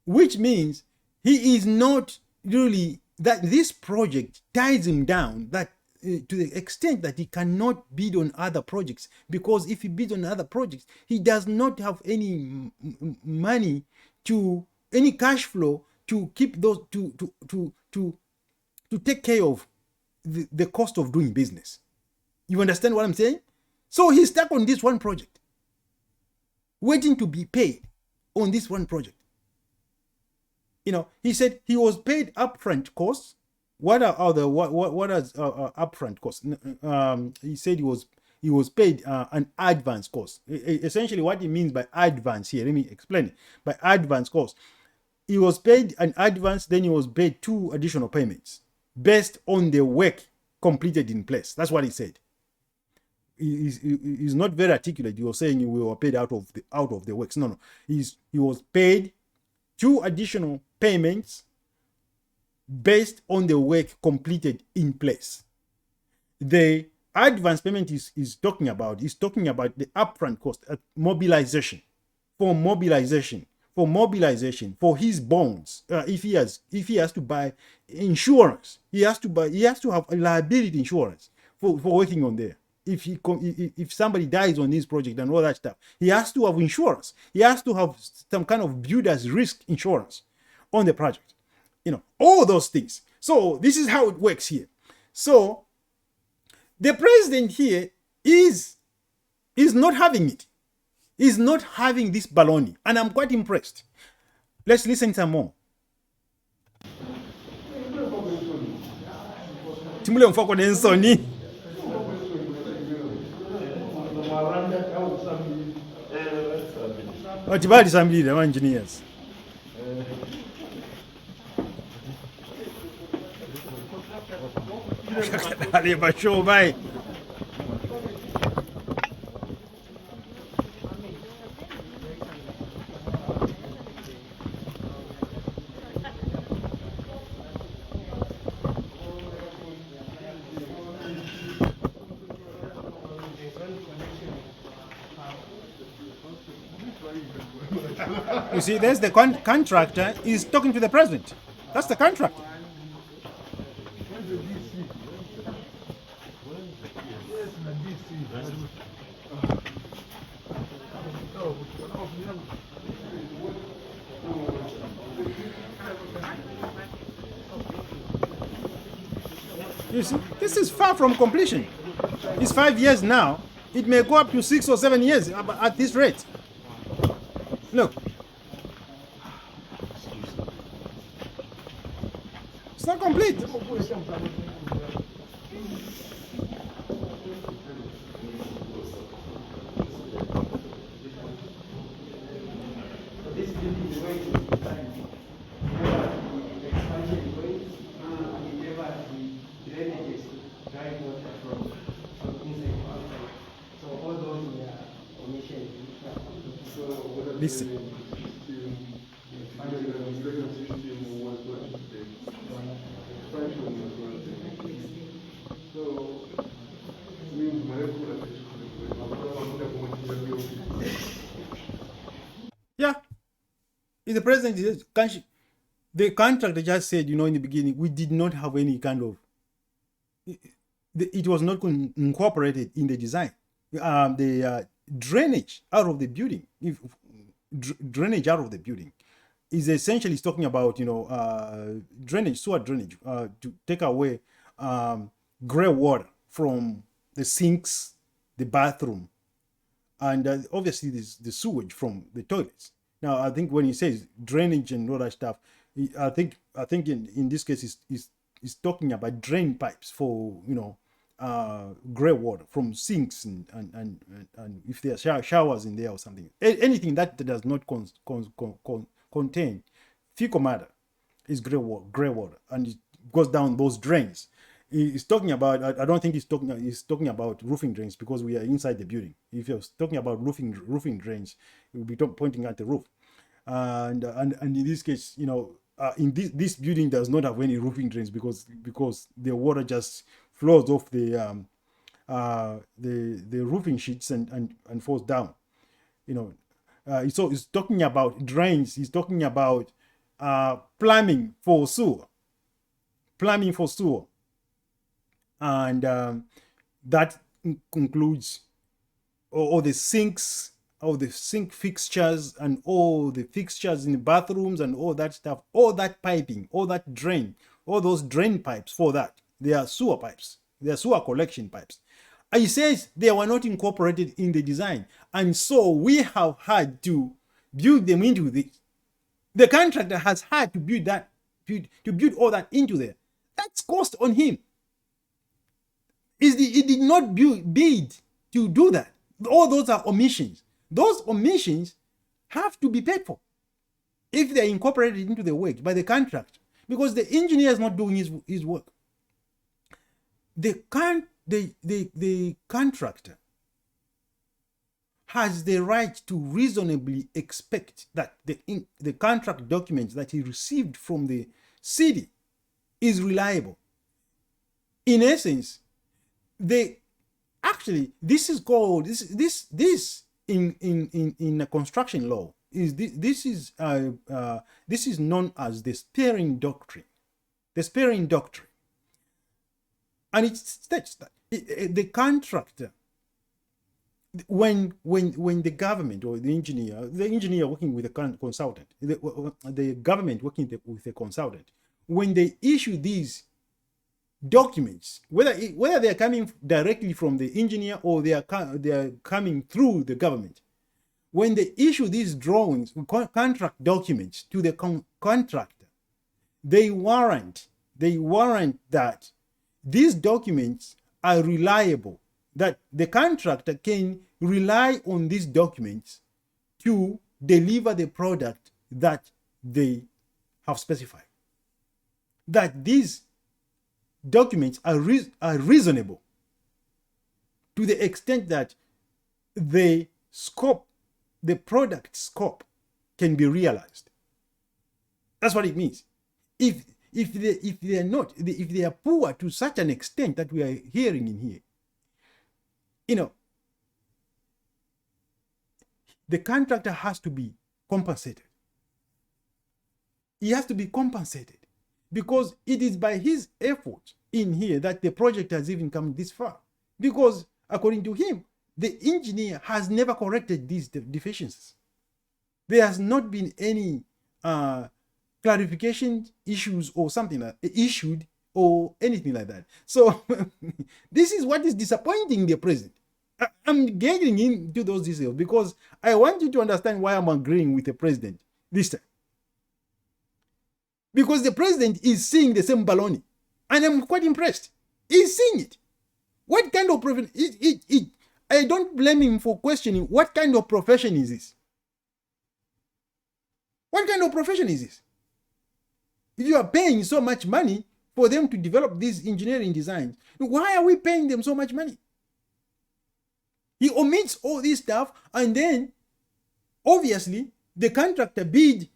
which means he is not really, that this project ties him down that to the extent that he cannot bid on other projects, because if he bids on other projects, he does not have any money any cash flow to keep those to take care of the cost of doing business. You understand what I'm saying? So he's stuck on this one project, waiting to be paid on this one project. You know, he said he was paid upfront costs. What are upfront costs? He said he was paid an advance cost. Essentially, what he means by advance here, let me explain it. By advance cost, he was paid an advance, then he was paid 2 additional payments based on the work completed in place. That's what he said. He's not very articulate. He was saying we were paid out of the works. No. He was paid 2 additional payments based on the work completed in place. The advance payment is talking about the upfront cost at mobilization for his bonds. If he has to buy insurance, he has to have a liability insurance for working on there. If somebody dies on this project and all that stuff, he has to have insurance. He has to have some kind of builder's risk insurance on the project. You know, all those things. So this is how it works here. So the president here is not having it. He's not having this baloney, and I'm quite impressed. Let's listen some more. Timule mfoko nensoni. Otibali sambilile ama engineers. Allez, bah chaud, bye. You see, there's the contractor is talking to the president. That's the contractor. You see, this is far from completion. It's 5 years now. It may go up to 6 or 7 years at this rate. Look. It's not complete. Listen. If the president is, the contractor just said, in the beginning, we did not have any kind of, it was not incorporated in the design. The drainage out of the building, drainage out of the building, is essentially talking about, drainage, sewer drainage, to take away gray water from the sinks, the bathroom, and obviously the sewage from the toilets. Now, I think when he says drainage and all that stuff, I think in this case is talking about drain pipes for gray water from sinks and if there are showers in there or something, anything that does not contain fecal matter is gray water, and it goes down those drains. He's talking about, I don't think he's talking about roofing drains, because we are inside the building. If you're talking about roofing drains, he will be pointing at the roof. And in this case, in this building does not have any roofing drains, because the water just flows off the roofing sheets and falls down. So he's talking about drains. He's talking about plumbing for sewer, and that includes all the sinks, all the sink fixtures, and all the fixtures in the bathrooms, and all that stuff, all that piping, all that drain, all those drain pipes. For that, they are sewer pipes, they are sewer collection pipes. And he says they were not incorporated in the design, and so we have had to build them into the contractor has had to build all that into there. That's cost on him. He did not bid to do that. All those are omissions. Those omissions have to be paid for if they're incorporated into the work by the contractor, because the engineer is not doing his work. The contractor has the right to reasonably expect that the contract documents that he received from the city is reliable. In essence, this is called this in a construction law this is known as the sparing doctrine. The sparing doctrine, and it states that the contractor, when the government or the engineer working with a consultant, the government working with a consultant, when they issue these documents, whether they are coming directly from the engineer or they are coming through the government, when they issue these drawings, contract documents to the contractor, they warrant that these documents are reliable, that the contractor can rely on these documents to deliver the product that they have specified, that these documents are reasonable to the extent that the product scope can be realized. That's what it means. If they are poor to such an extent that we are hearing in here, the contractor has to be compensated. He has to be compensated, because it is by his effort in here that the project has even come this far. Because according to him, the engineer has never corrected these deficiencies. There has not been any clarification issues or something like issued or anything like that. So this is what is disappointing the president. I'm getting into those details because I want you to understand why I'm agreeing with the president this time. Because the president is seeing the same baloney, and I'm quite impressed. He's seeing it. What kind of profession? I don't blame him for questioning what kind of profession is this. What kind of profession is this? If you are paying so much money for them to develop these engineering designs, why are we paying them so much money? He omits all this stuff, and then obviously the contractor bid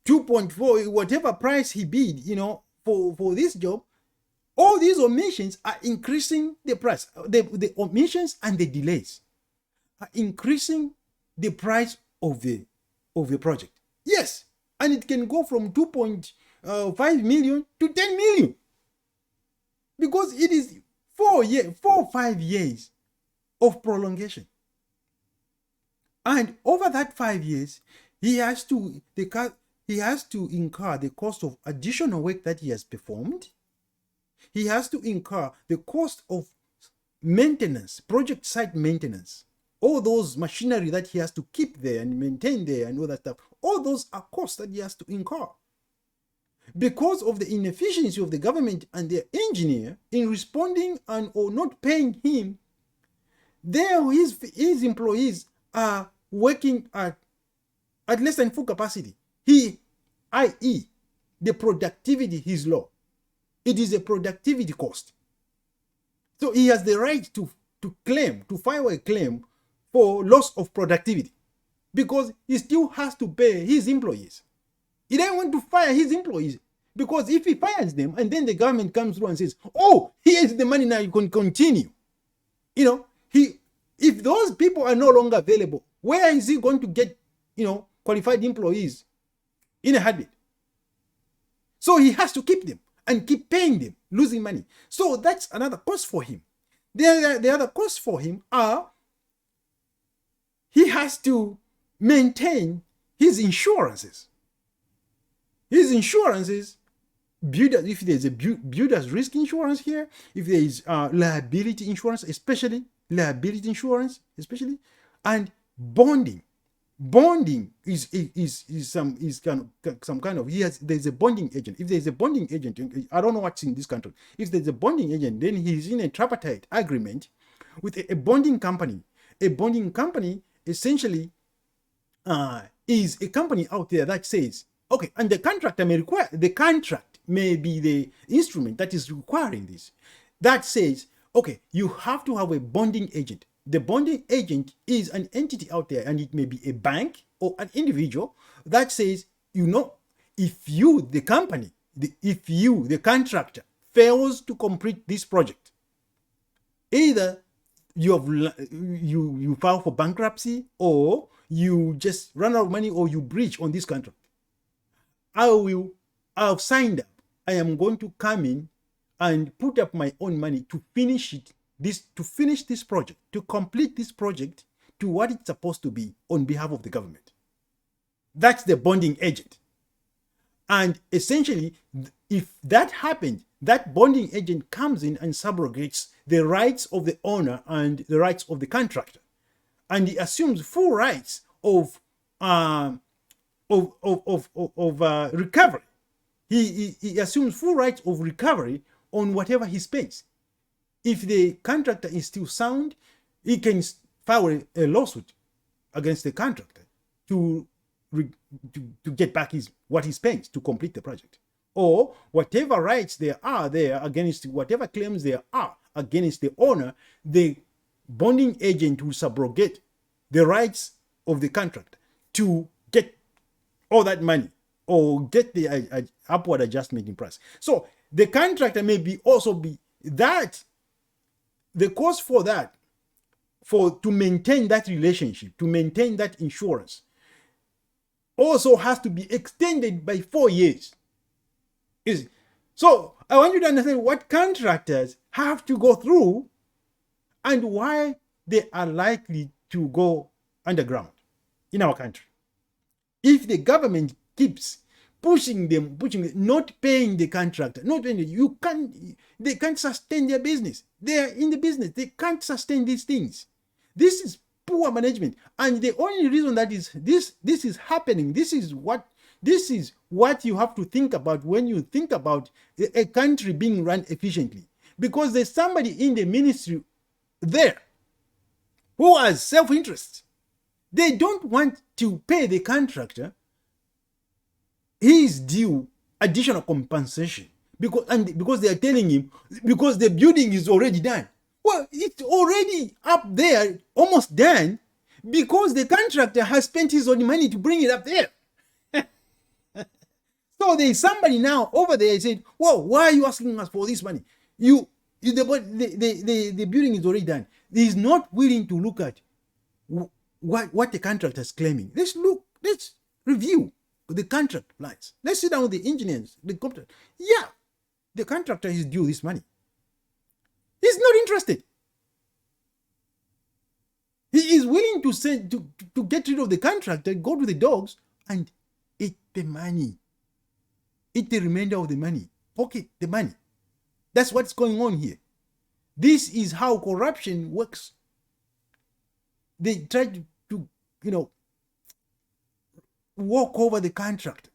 2.4, whatever price he bid, for this job. All these omissions are increasing the price. The omissions and the delays are increasing the price of the project. Yes, and it can go from 2.5 million to 10 million because it is 4 or 5 years of prolongation. And over that 5 years, he has to incur the cost of additional work that he has performed. He has to incur the cost of maintenance, project site maintenance, all those machinery that he has to keep there and maintain there and all that stuff. All those are costs that he has to incur. Because of the inefficiency of the government and their engineer in responding and or not paying him, his employees are working at less than full capacity. I.e., the productivity is low. It is a productivity cost. So he has the right to file a claim for loss of productivity because he still has to pay his employees. He doesn't want to fire his employees because if he fires them and then the government comes through and says, oh, here's the money now, you can continue. If those people are no longer available, where is he going to get, qualified employees in a heartbeat? So he has to keep them and keep paying them, losing money. So that's another cost for him. The other costs for him are he has to maintain his insurances. His insurances, if there's a builder's risk insurance here, if there is liability insurance, especially, and bonding. Bonding is some kind of, there's a bonding agent. If there's a bonding agent, I don't know what's in this country. If there's a bonding agent, then he's in a tripartite agreement with a bonding company. A bonding company essentially is a company out there that says, okay, and the contract may be the instrument that is requiring this. That says, okay, you have to have a bonding agent. The bonding agent is an entity out there, and it may be a bank or an individual that says, if you, the company, the contractor, fails to complete this project, either you file for bankruptcy or you just run out of money or you breach on this contract. I've signed up. I am going to come in and put up my own money to finish this project, to complete this project to what it's supposed to be on behalf of the government. That's the bonding agent. And essentially, if that happens, that bonding agent comes in and subrogates the rights of the owner and the rights of the contractor. And he assumes full rights of recovery. He assumes full rights of recovery on whatever he spends. If the contractor is still sound, he can file a lawsuit against the contractor to get back what he spends to complete the project. Or whatever rights there are there against, whatever claims there are against the owner, the bonding agent will subrogate the rights of the contractor to get all that money or get the upward adjustment in price. So the contractor may also be that. The cost for that, to maintain that relationship, to maintain that insurance, also has to be extended by 4 years. So I want you to understand what contractors have to go through and why they are likely to go underground in our country. If the government keeps pushing them, not paying the contractor, they can't sustain their business. They are in the business. They can't sustain these things. This is poor management. And the only reason that is this is happening, this is what you have to think about when you think about a country being run efficiently. Because there's somebody in the ministry there who has self-interest. They don't want to pay the contractor his due additional compensation because they are telling him because the building is already done. Well, it's already up there, almost done, because the contractor has spent his own money to bring it up there. So there's somebody now over there said, "Whoa, why are you asking us for this money? The building is already done." He's not willing to look at what the contractor is claiming. Let's review the contract lines. Let's sit down with the engineers, the contract. Yeah, the contractor is due this money. He's not interested. He is willing to send to get rid of the contractor, go to the dogs, and eat the money. Eat the remainder of the money. Pocket the money. That's what's going on here. This is how corruption works. They try to walk over the contract.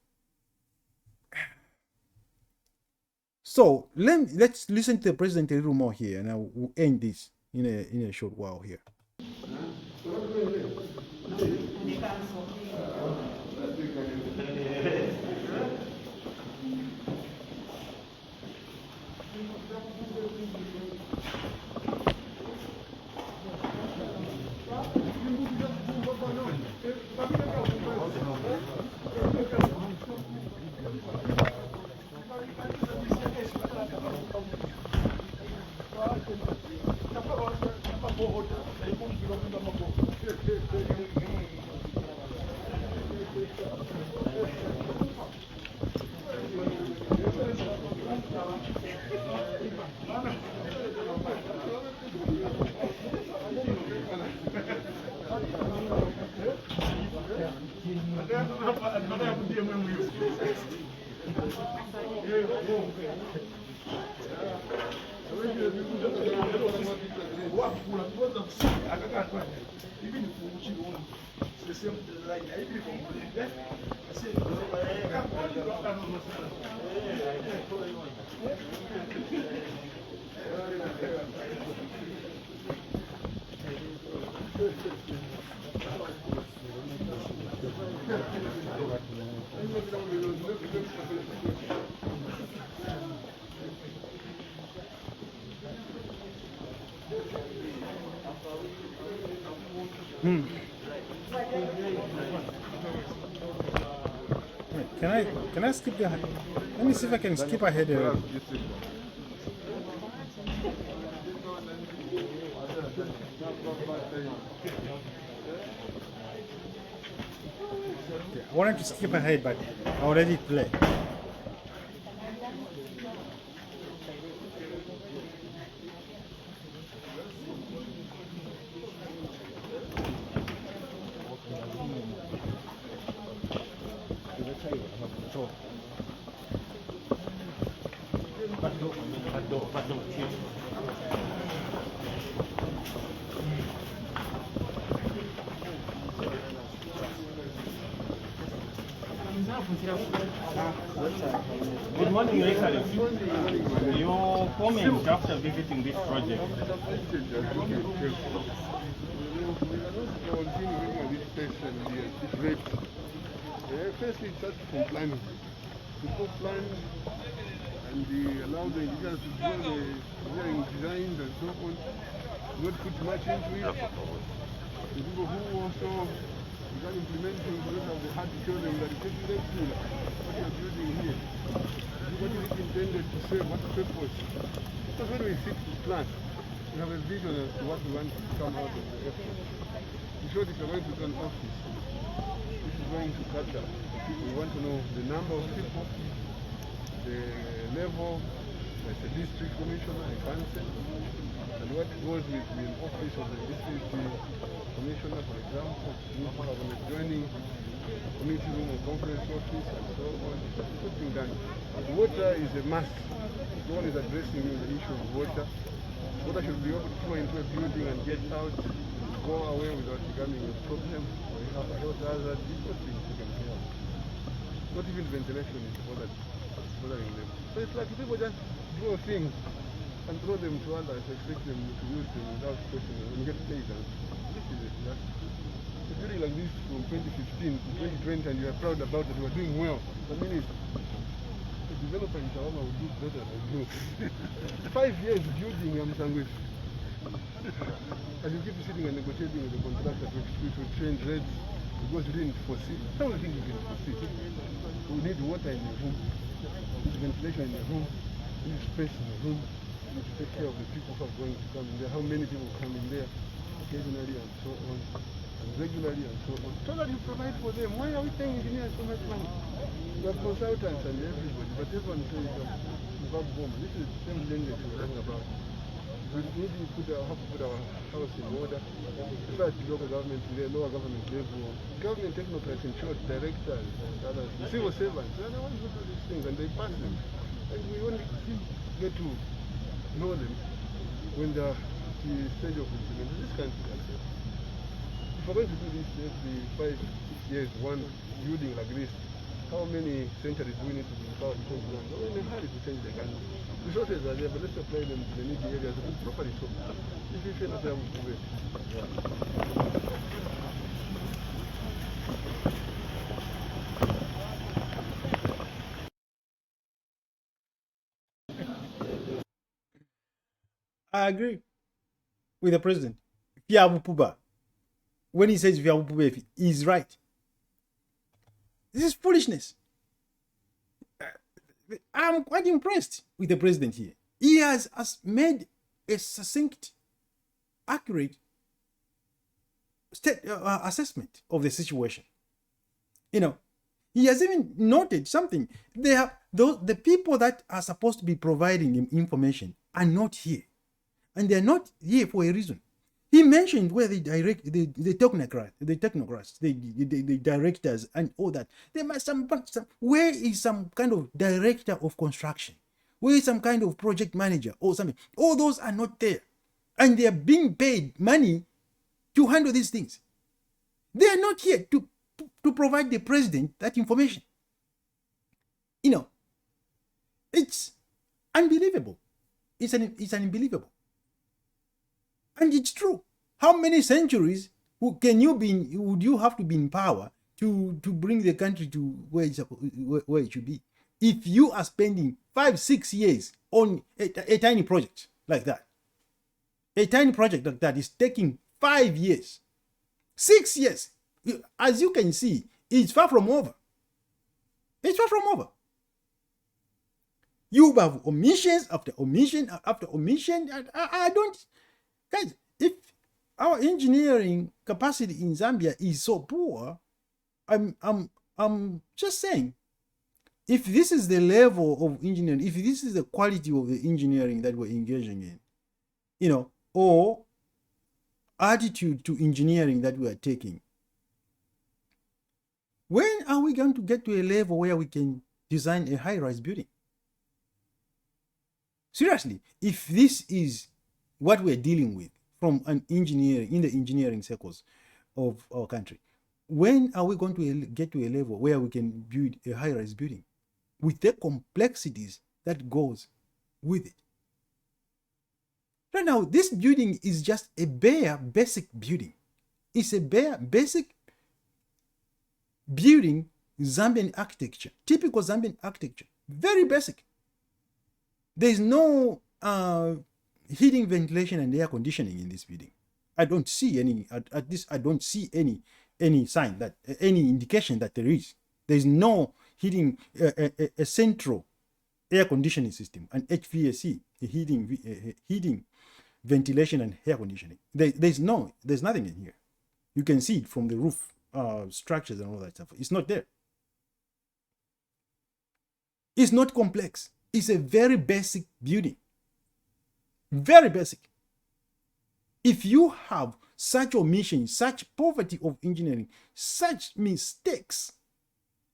So let's listen to the president a little more here, and I will end this in a short while here. Can I skip the? Let me see if I can skip ahead. Okay. I wanted to skip ahead, but I already played. Good morning, Your Excellency. Your comment after visiting this project. Firstly, it starts from planning. People plan and they allow the engineers to do the engineering designs and so on, not put much into it. The people who also began implementing because of the hard to tell them that it's let's do what you're building here. What is it intended to serve? What purpose? Because when we sit to plan, we have a vision as to what we want to come out of the effort. In short, if you're going to do an office, this is going to capture people. We want to know the number of people, the level, as a district commissioner, a council, and what goes with the office of the district commissioner, for example, you have an adjoining committee room or conference office and so on. It's been done. Water is a must. No one is addressing the issue of water. Water should be able to flow into a building and get out, go away without becoming a problem. Or you have health hazards, these are things you can care of. Not even ventilation is bothering them. So it's like people just draw things and throw them to others, expect them to use them without questioning and get paid. This is it. A building like this from 2015 to 2020 and you are proud about it, you are doing well. I mean, the developer in Shawama will do better than you. 5 years building Amsangwe. And you keep sitting and negotiating with the contractor to change rates because you didn't foresee. Some of the things you can foresee. We need water in the room, we need ventilation in the room, we need space in the room, we need to take care of the people who are going to come in there, how many people come in there occasionally and so on. regularly and so on, so that you provide for them. Why are we paying engineers so much money? We have consultants and everybody, but everyone says this is the same language we're talking about. We need to have to put our house in order. Besides local government, the lower government level, government technocrats in short, directors and others, the civil servants, they're the ones who do these things and they pass them. And we only get to know them when they're the stage of implementation. This can't be accepted. If we're going to do this every 5, 6 years, one building like this, how many centuries do we need to be empowered to change land? We're in a hurry to change the country. Resources are there, but let's apply them to the needy areas properly. So, if you feel that I will do it. I agree with the president. Fiabupuba. When he says Fiabupuba, he's right. This is foolishness. I'm quite impressed with the president here. He has made a succinct, accurate assessment of the situation. You know, he has even noted something. The people that are supposed to be providing him information are not here. And they're not here for a reason. He mentioned where the technocrats, the directors, and all that. There must where is some kind of director of construction? Where is some kind of project manager or something? All those are not there, and they are being paid money to handle these things. They are not here to provide the president that information. You know, it's unbelievable. It's unbelievable. And it's true. How many centuries would you have to be in power to bring the country to where it should be? If you are spending 5, 6 years on a tiny project like that, a tiny project like that is taking 5 years, 6 years. As you can see, it's far from over. It's far from over. You have omissions after omission after omission. I don't. Guys, if our engineering capacity in Zambia is so poor, I'm just saying, if this is the level of engineering, if this is the quality of the engineering that we're engaging in, you know, or attitude to engineering that we are taking, when are we going to get to a level where we can design a high-rise building? Seriously, if this is what we're dealing with from an engineering, in the engineering circles of our country, when are we going to get to a level where we can build a high-rise building with the complexities that goes with it? Right now, this building is just a bare basic building. It's a bare basic building, Zambian architecture, typical Zambian architecture, very basic. There's no heating, ventilation, and air conditioning in this building. I don't see any, at least I don't see any sign that, any indication that there is. There's no heating, a central air conditioning system, an HVAC, a heating, ventilation, and air conditioning. There's nothing in here. You can see it from the roof structures and all that stuff. It's not there. It's not complex. It's a very basic building. Very basic. If you have such omissions, such poverty of engineering, such mistakes,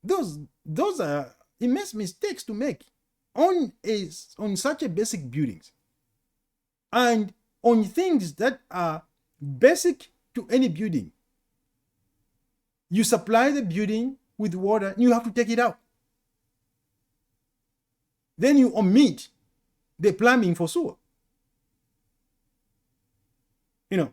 those are immense mistakes to make on such a basic buildings, and on things that are basic to any building. You supply the building with water, you have to take it out. Then you omit the plumbing for sewer. You know,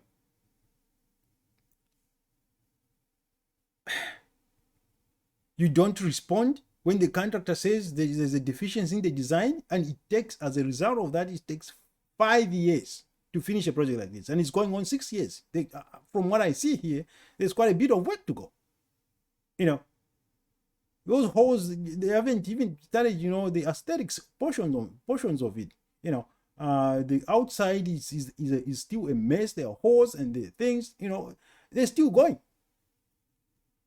you don't respond when the contractor says there's a deficiency in the design, and it takes, as a result of that, it takes 5 years to finish a project like this, and it's going on 6 years. From what I see here, there's quite a bit of work to go. You know, those holes, they haven't even started, you know, the aesthetics portions of it. You know, the outside is still a mess. There are holes and the things, you know, they're still going.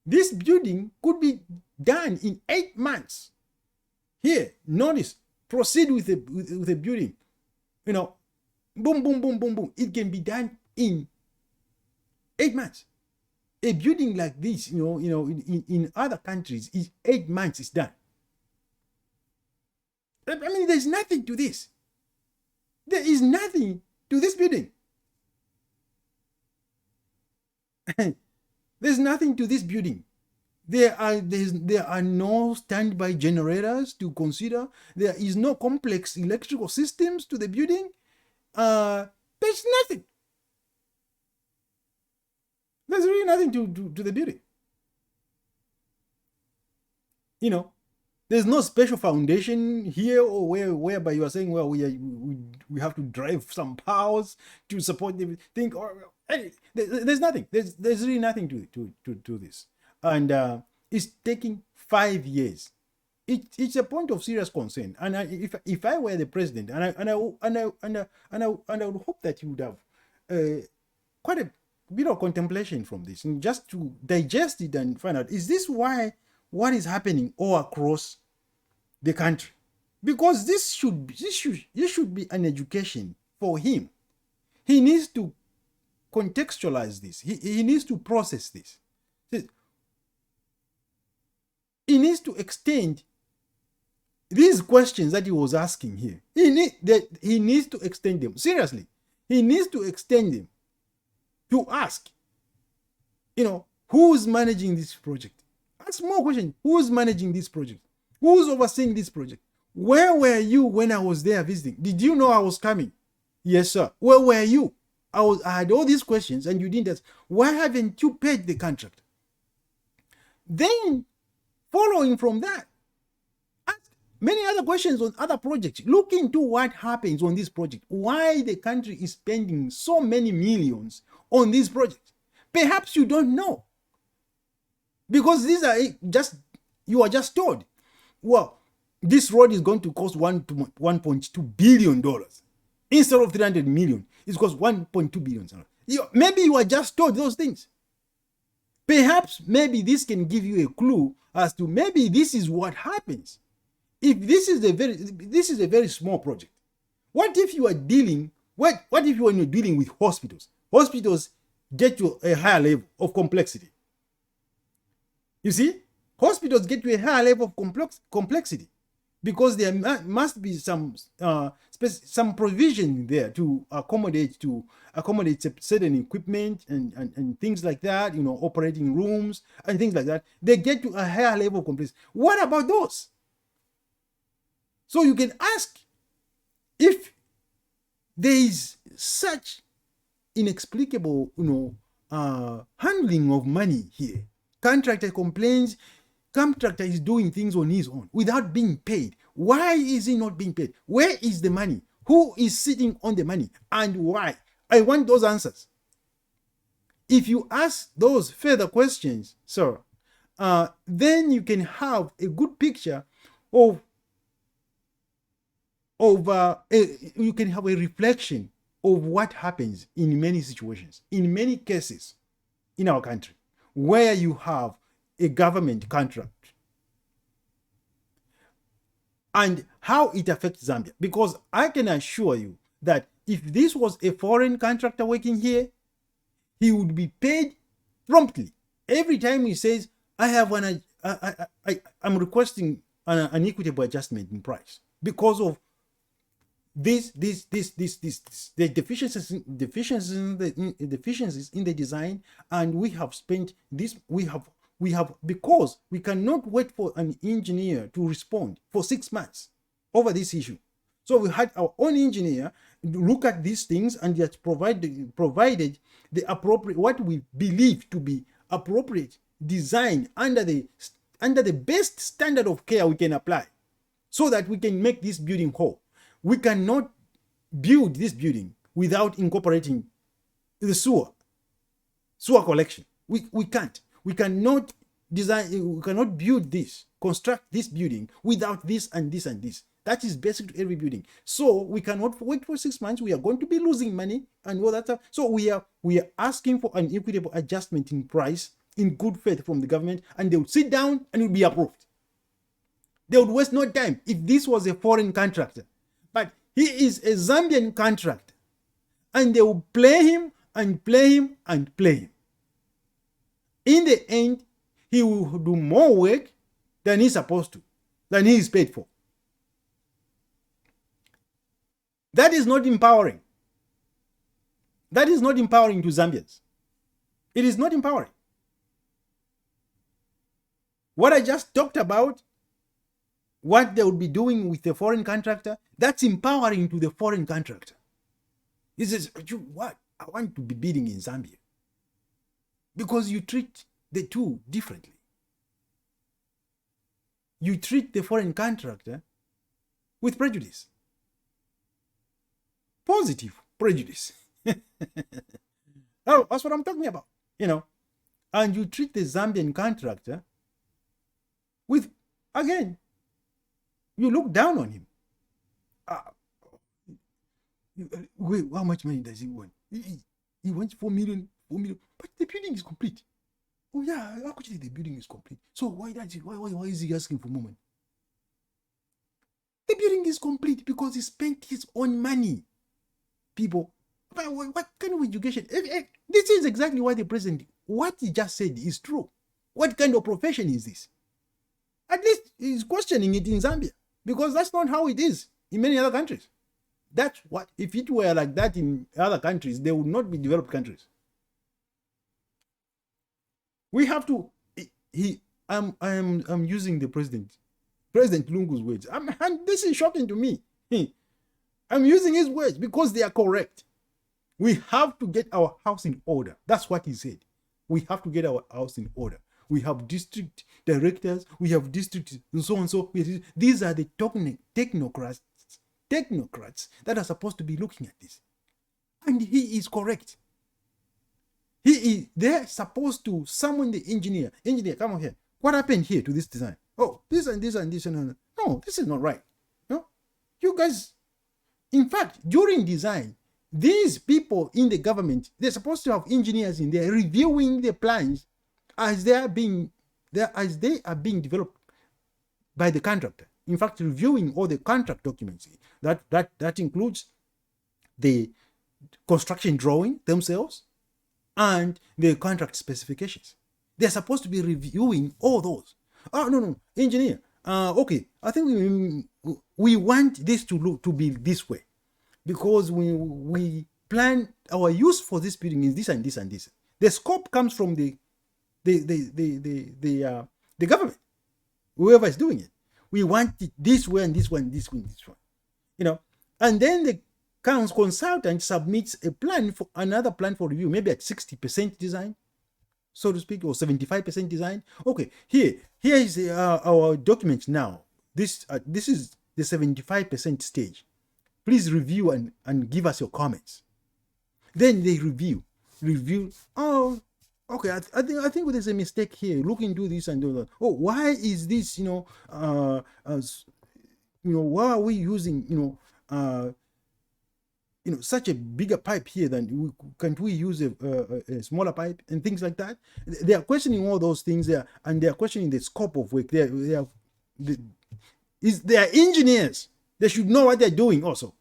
This building could be done in 8 months. Here, notice, proceed with the building. You know, boom, boom, boom, boom, boom. It can be done in 8 months. A building like this, in other countries, is 8 months is done. I mean, there's nothing to this. There is nothing to this building. There's nothing to this building. There are no standby generators to consider. There is no complex electrical systems to the building. There's nothing. There's really nothing to the building. There's no special foundation here or whereby you are saying, well, we have to drive some powers to support the thing. Or there's nothing. There's really nothing to this, and it's taking 5 years. It's a point of serious concern. And if I were the president, and I would hope that you would have quite a bit of contemplation from this, and just to digest it and find out, is this why what is happening all across the country? Because this should be an education for him. He needs to contextualize this. He needs to process this. He needs to extend these questions that he was asking here. He needs to extend them. Seriously, he needs to extend them to ask, who's managing this project? Ask more questions. Who's managing this project? Who's overseeing this project? Where were you when I was there visiting? Did you know I was coming? Yes, sir. Where were you? I had all these questions and you didn't ask. Why haven't you paid the contract? Then, following from that, ask many other questions on other projects. Look into what happens on this project. Why the country is spending so many millions on this project. Perhaps you don't know. Because these are you are just told, well, this road is going to cost $1.2 billion. Instead of 300 million, it costs 1.2 billion. Maybe you are just told those things. Perhaps maybe this can give you a clue as to maybe this is what happens. If this is a very small project. What if you are dealing, what if you are dealing with hospitals? Hospitals get to a higher level of complexity. You see, hospitals get to a higher level of complexity because there must be some provision there to accommodate certain equipment and things like that, operating rooms and things like that. They get to a higher level of complexity. What about those? So you can ask if there is such inexplicable, handling of money here. Contractor complains, contractor is doing things on his own without being paid. Why is he not being paid? Where is the money? Who is sitting on the money and why? I want those answers. If you ask those further questions, sir, then you can have a good picture of you can have a reflection of what happens in many situations, in many cases in our country, where you have a government contract and how it affects Zambia. Because I can assure you that if this was a foreign contractor working here, he would be paid promptly. Every time he says, I'm requesting an equitable adjustment in price because of the deficiencies in the design, and we have spent this, because we cannot wait for an engineer to respond for 6 months over this issue. So we had our own engineer look at these things and yet provided the appropriate, what we believe to be appropriate design under the best standard of care we can apply, so that we can make this building whole. We cannot build this building without incorporating the sewer collection. We can't. We cannot construct this building without this and this and this. That is basic to every building. So we cannot wait for 6 months. We are going to be losing money and all that stuff. So we are asking for an equitable adjustment in price in good faith from the government, and they would sit down and it would be approved. They would waste no time if this was a foreign contractor. But he is a Zambian contractor, and they will play him and play him and play him. In the end, he will do more work than he's supposed to, than he is paid for. That is not empowering. That is not empowering to Zambians. It is not empowering. What I just talked about, what they would be doing with the foreign contractor, that's empowering to the foreign contractor. He says, what? I want to be bidding in Zambia. Because you treat the two differently. You treat the foreign contractor with prejudice. Positive prejudice. Oh, that's what I'm talking about, And you treat the Zambian contractor with, again, you look down on him. Wait, how much money does he want? He wants 4 million, but the building is complete. Oh yeah, actually the building is complete. So why is he asking for more money? The building is complete because he spent his own money. People, what kind of education? This is exactly why the president, what he just said is true. What kind of profession is this? At least he's questioning it in Zambia, because that's not how it is in many other countries. That's what, if it were like that in other countries, they would not be developed countries. We have to, I'm using the President Lungu's words. And this is shocking to me. I'm using his words because they are correct. We have to get our house in order. That's what he said. We have to get our house in order. We have district directors, we have district and so on. So these are the technocrats that are supposed to be looking at this. And he is correct. They're supposed to summon the engineer. Engineer, come on here. What happened here to this design? Oh, this and this and this. No, this is not right. No, you guys, in fact, during design, these people in the government, they're supposed to have engineers in there reviewing the plans as they are being developed by the contractor. In fact, reviewing all the contract documents. That includes the construction drawing themselves and the contract specifications. They're supposed to be reviewing all those. Oh, no, engineer. Okay, I think we want this to be this way, because we plan our use for this building is this and this and this. The scope comes from the government, whoever is doing it. We want it this way and this one, this one, this one. And then the consultant submits a plan for another plan for review, maybe at 60% design, so to speak, or 75% design. Okay, here is our document now. This is the 75% stage. Please review and give us your comments. Then they review. Oh, okay, I think there's a mistake here. Look into this and do that. Oh, why is this? Why are we using such a bigger pipe here than can't we use a smaller pipe and things like that? They are questioning all those things there, and they are questioning the scope of work. They are engineers. They should know what they're doing also.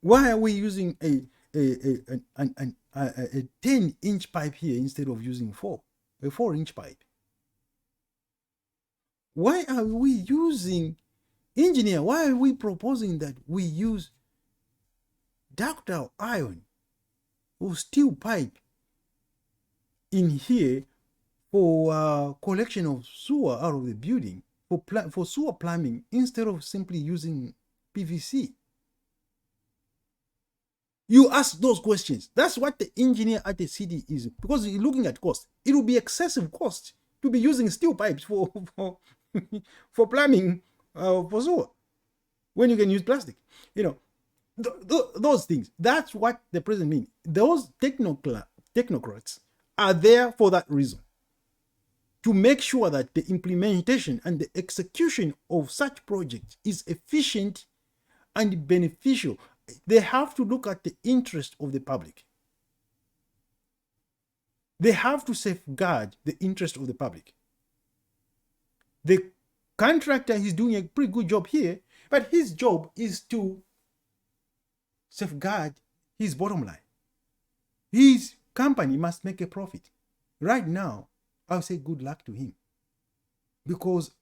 Why are we using a 10-inch pipe here instead of using a 4-inch pipe? Why are we using, engineer, why are we proposing that we use ductile iron or steel pipe in here for collection of sewer out of the building, for sewer plumbing, instead of simply using PVC? You ask those questions. That's what the engineer at the city is, because you're looking at cost. It will be excessive cost to be using steel pipes for plumbing, for sewer, when you can use plastic. Those things. That's what the president means. Those technocrats are there for that reason, to make sure that the implementation and the execution of such projects is efficient and beneficial. They have to look at the interest of the public. They have to safeguard the interest of the public. The contractor is doing a pretty good job here, but his job is to safeguard his bottom line. His company must make a profit. Right now, I'll say good luck to him, because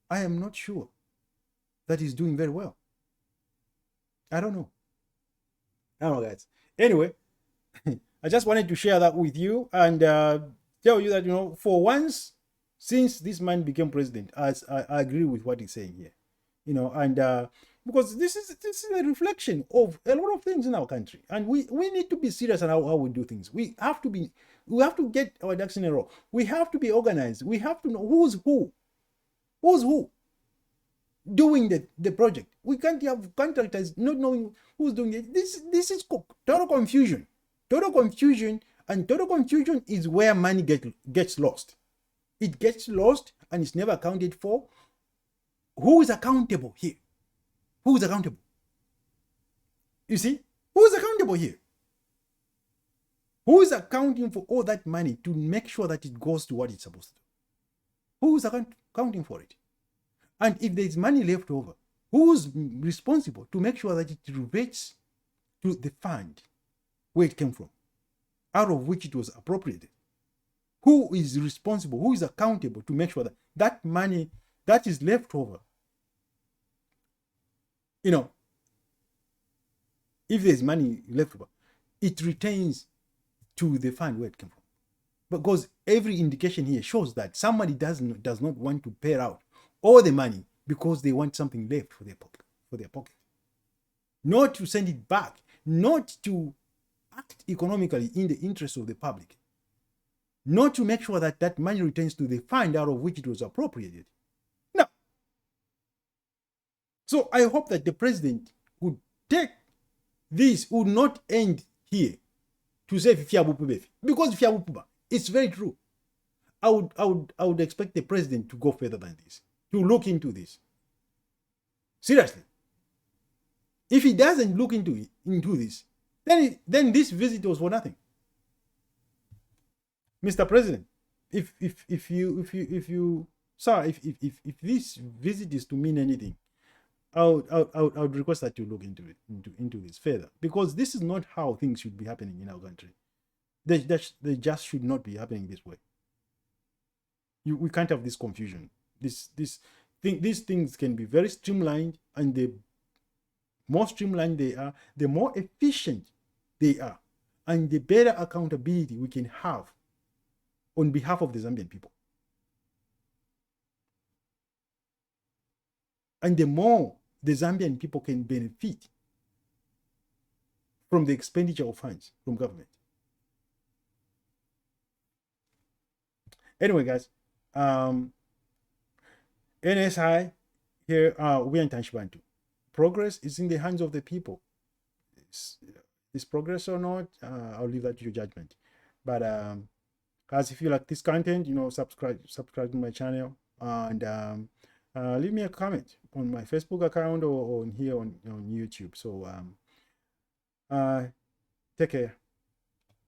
I am not sure that he's doing very well. I don't know, guys. Anyway, I just wanted to share that with you and tell you that, for once, since this man became president, I agree with what he's saying here, and because this is a reflection of a lot of things in our country, and we need to be serious on how we do things. We have to get our ducks in a row. We have to be organized. We have to know who's who doing the project. We can't have contractors not knowing who's doing it. This is total confusion. Total confusion, and total confusion is where money gets lost. It gets lost and it's never accounted for. Who is accountable here? Who is accountable? You see? Who is accountable here? Who is accounting for all that money to make sure that it goes to what it's supposed to do? Who is accounting for it? And if there's money left over, who's responsible to make sure that it reverts to the fund where it came from, out of which it was appropriated? Who is responsible? Who is accountable to make sure that that money that is left over, if there's money left over, it retains to the fund where it came from? Because every indication here shows that somebody does not want to pay out all the money because they want something left for their pocket. Not to send it back, not to act economically in the interest of the public, not to make sure that that money returns to the fund out of which it was appropriated. No. So I hope that the president would take this, would not end here to say Fiabupubefi, because Fiabupuba, it's very true. I would expect the president to go further than this, to look into this. Seriously. If he doesn't look into this, then this visit was for nothing. Mr. President, if this visit is to mean anything, I would request that you look into this further, because this is not how things should be happening in our country. They just should not be happening this way. We can't have this confusion. These things can be very streamlined, and the more streamlined they are, the more efficient they are, and the better accountability we can have on behalf of the Zambian people. And the more the Zambian people can benefit from the expenditure of funds from government. Anyway, guys, NSI here, we are in Tanshibantu. Progress is in the hands of the people. Is progress or not? I'll leave that to your judgment. But guys, if you like this content, subscribe to my channel, and leave me a comment on my Facebook account or on here on YouTube. So take care.